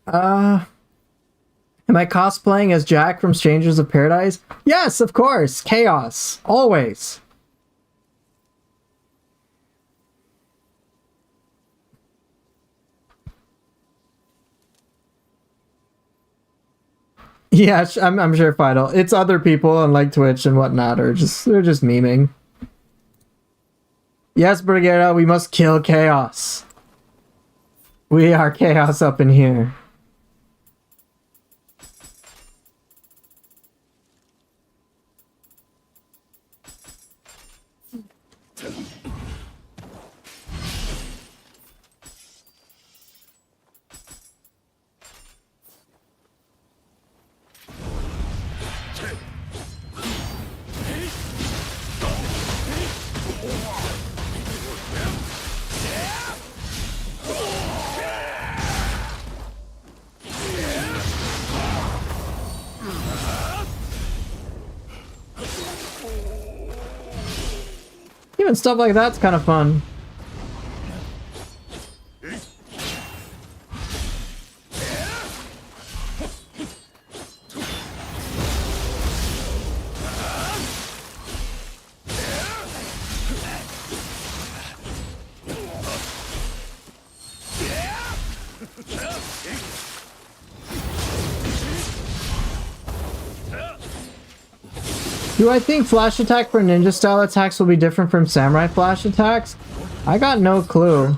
Am I cosplaying as Jack from Strangers of Paradise? Yes, of course. Chaos. Always. Yeah, I'm sure Final. It's other people on like Twitch and whatnot, they're just memeing. Yes, Brigada, we must kill chaos. We are chaos up in here. Even stuff like that's kind of fun. Do I think flash attack for ninja style attacks will be different from samurai flash attacks? I got no clue.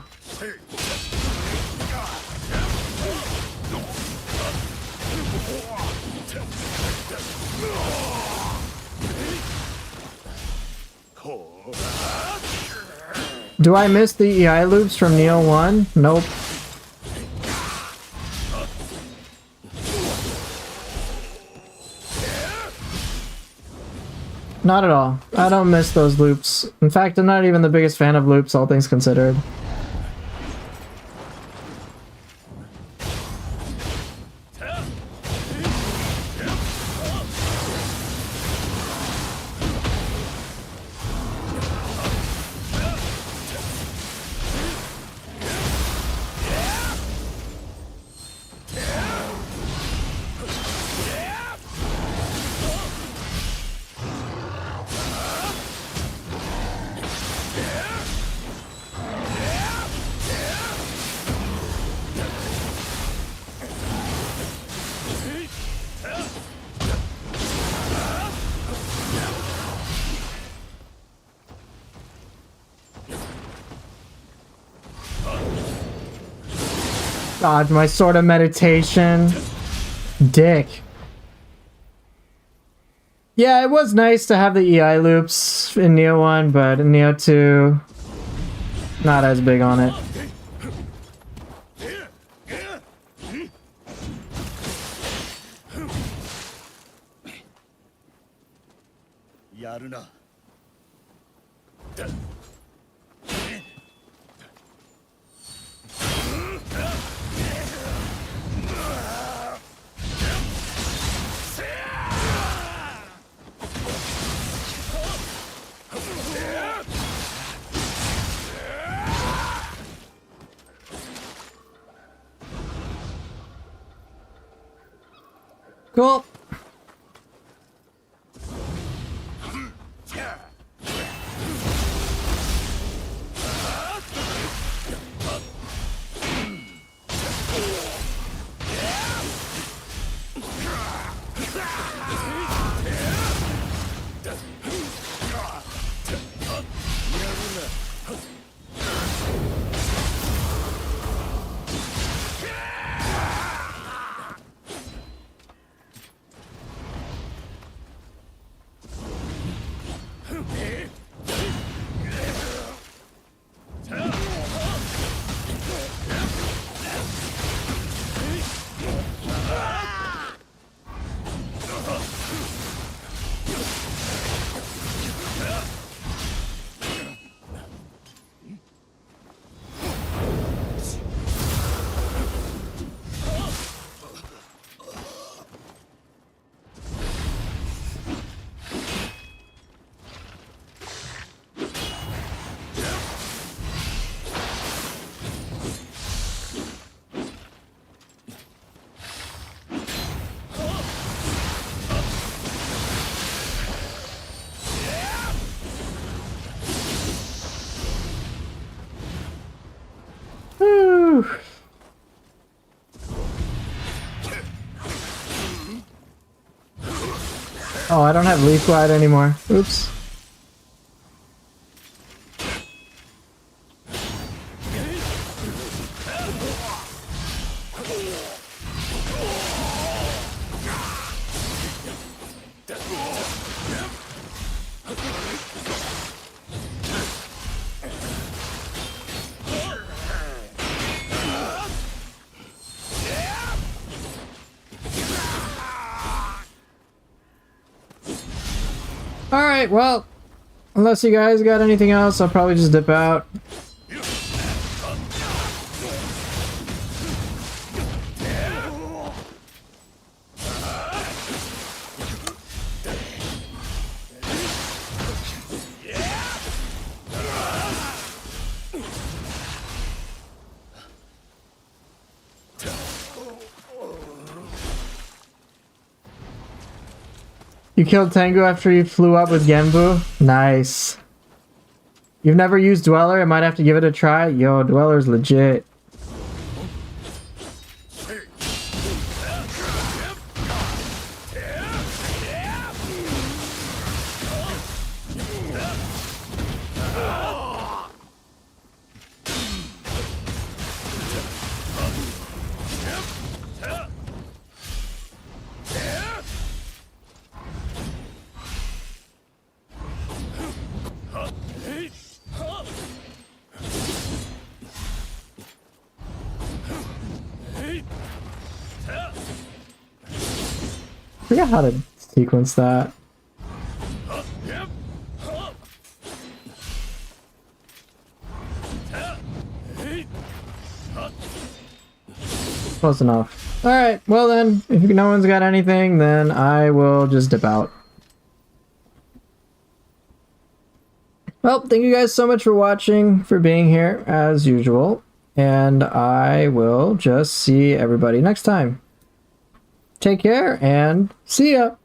Do I miss the EI loops from Nioh 1? Nope. Not at all. I don't miss those loops. In fact, I'm not even the biggest fan of loops, all things considered. God, my sort of meditation. Dick. Yeah, it was nice to have the EI loops in Nioh 1, but in Nioh 2, not as big on it. Cool. Oh, I don't have Leaf Glide anymore. Oops. Alright, well, unless you guys got anything else, I'll probably just dip out. You killed Tengu after you flew up with Genbu? Nice. You've never used Dweller? I might have to give it a try. Yo, Dweller's legit. forget how to sequence that. Close enough. Alright, well then, if no one's got anything, then I will just dip out. Well, thank you guys so much for watching, for being here, as usual. And I will just see everybody next time. Take care, and see ya!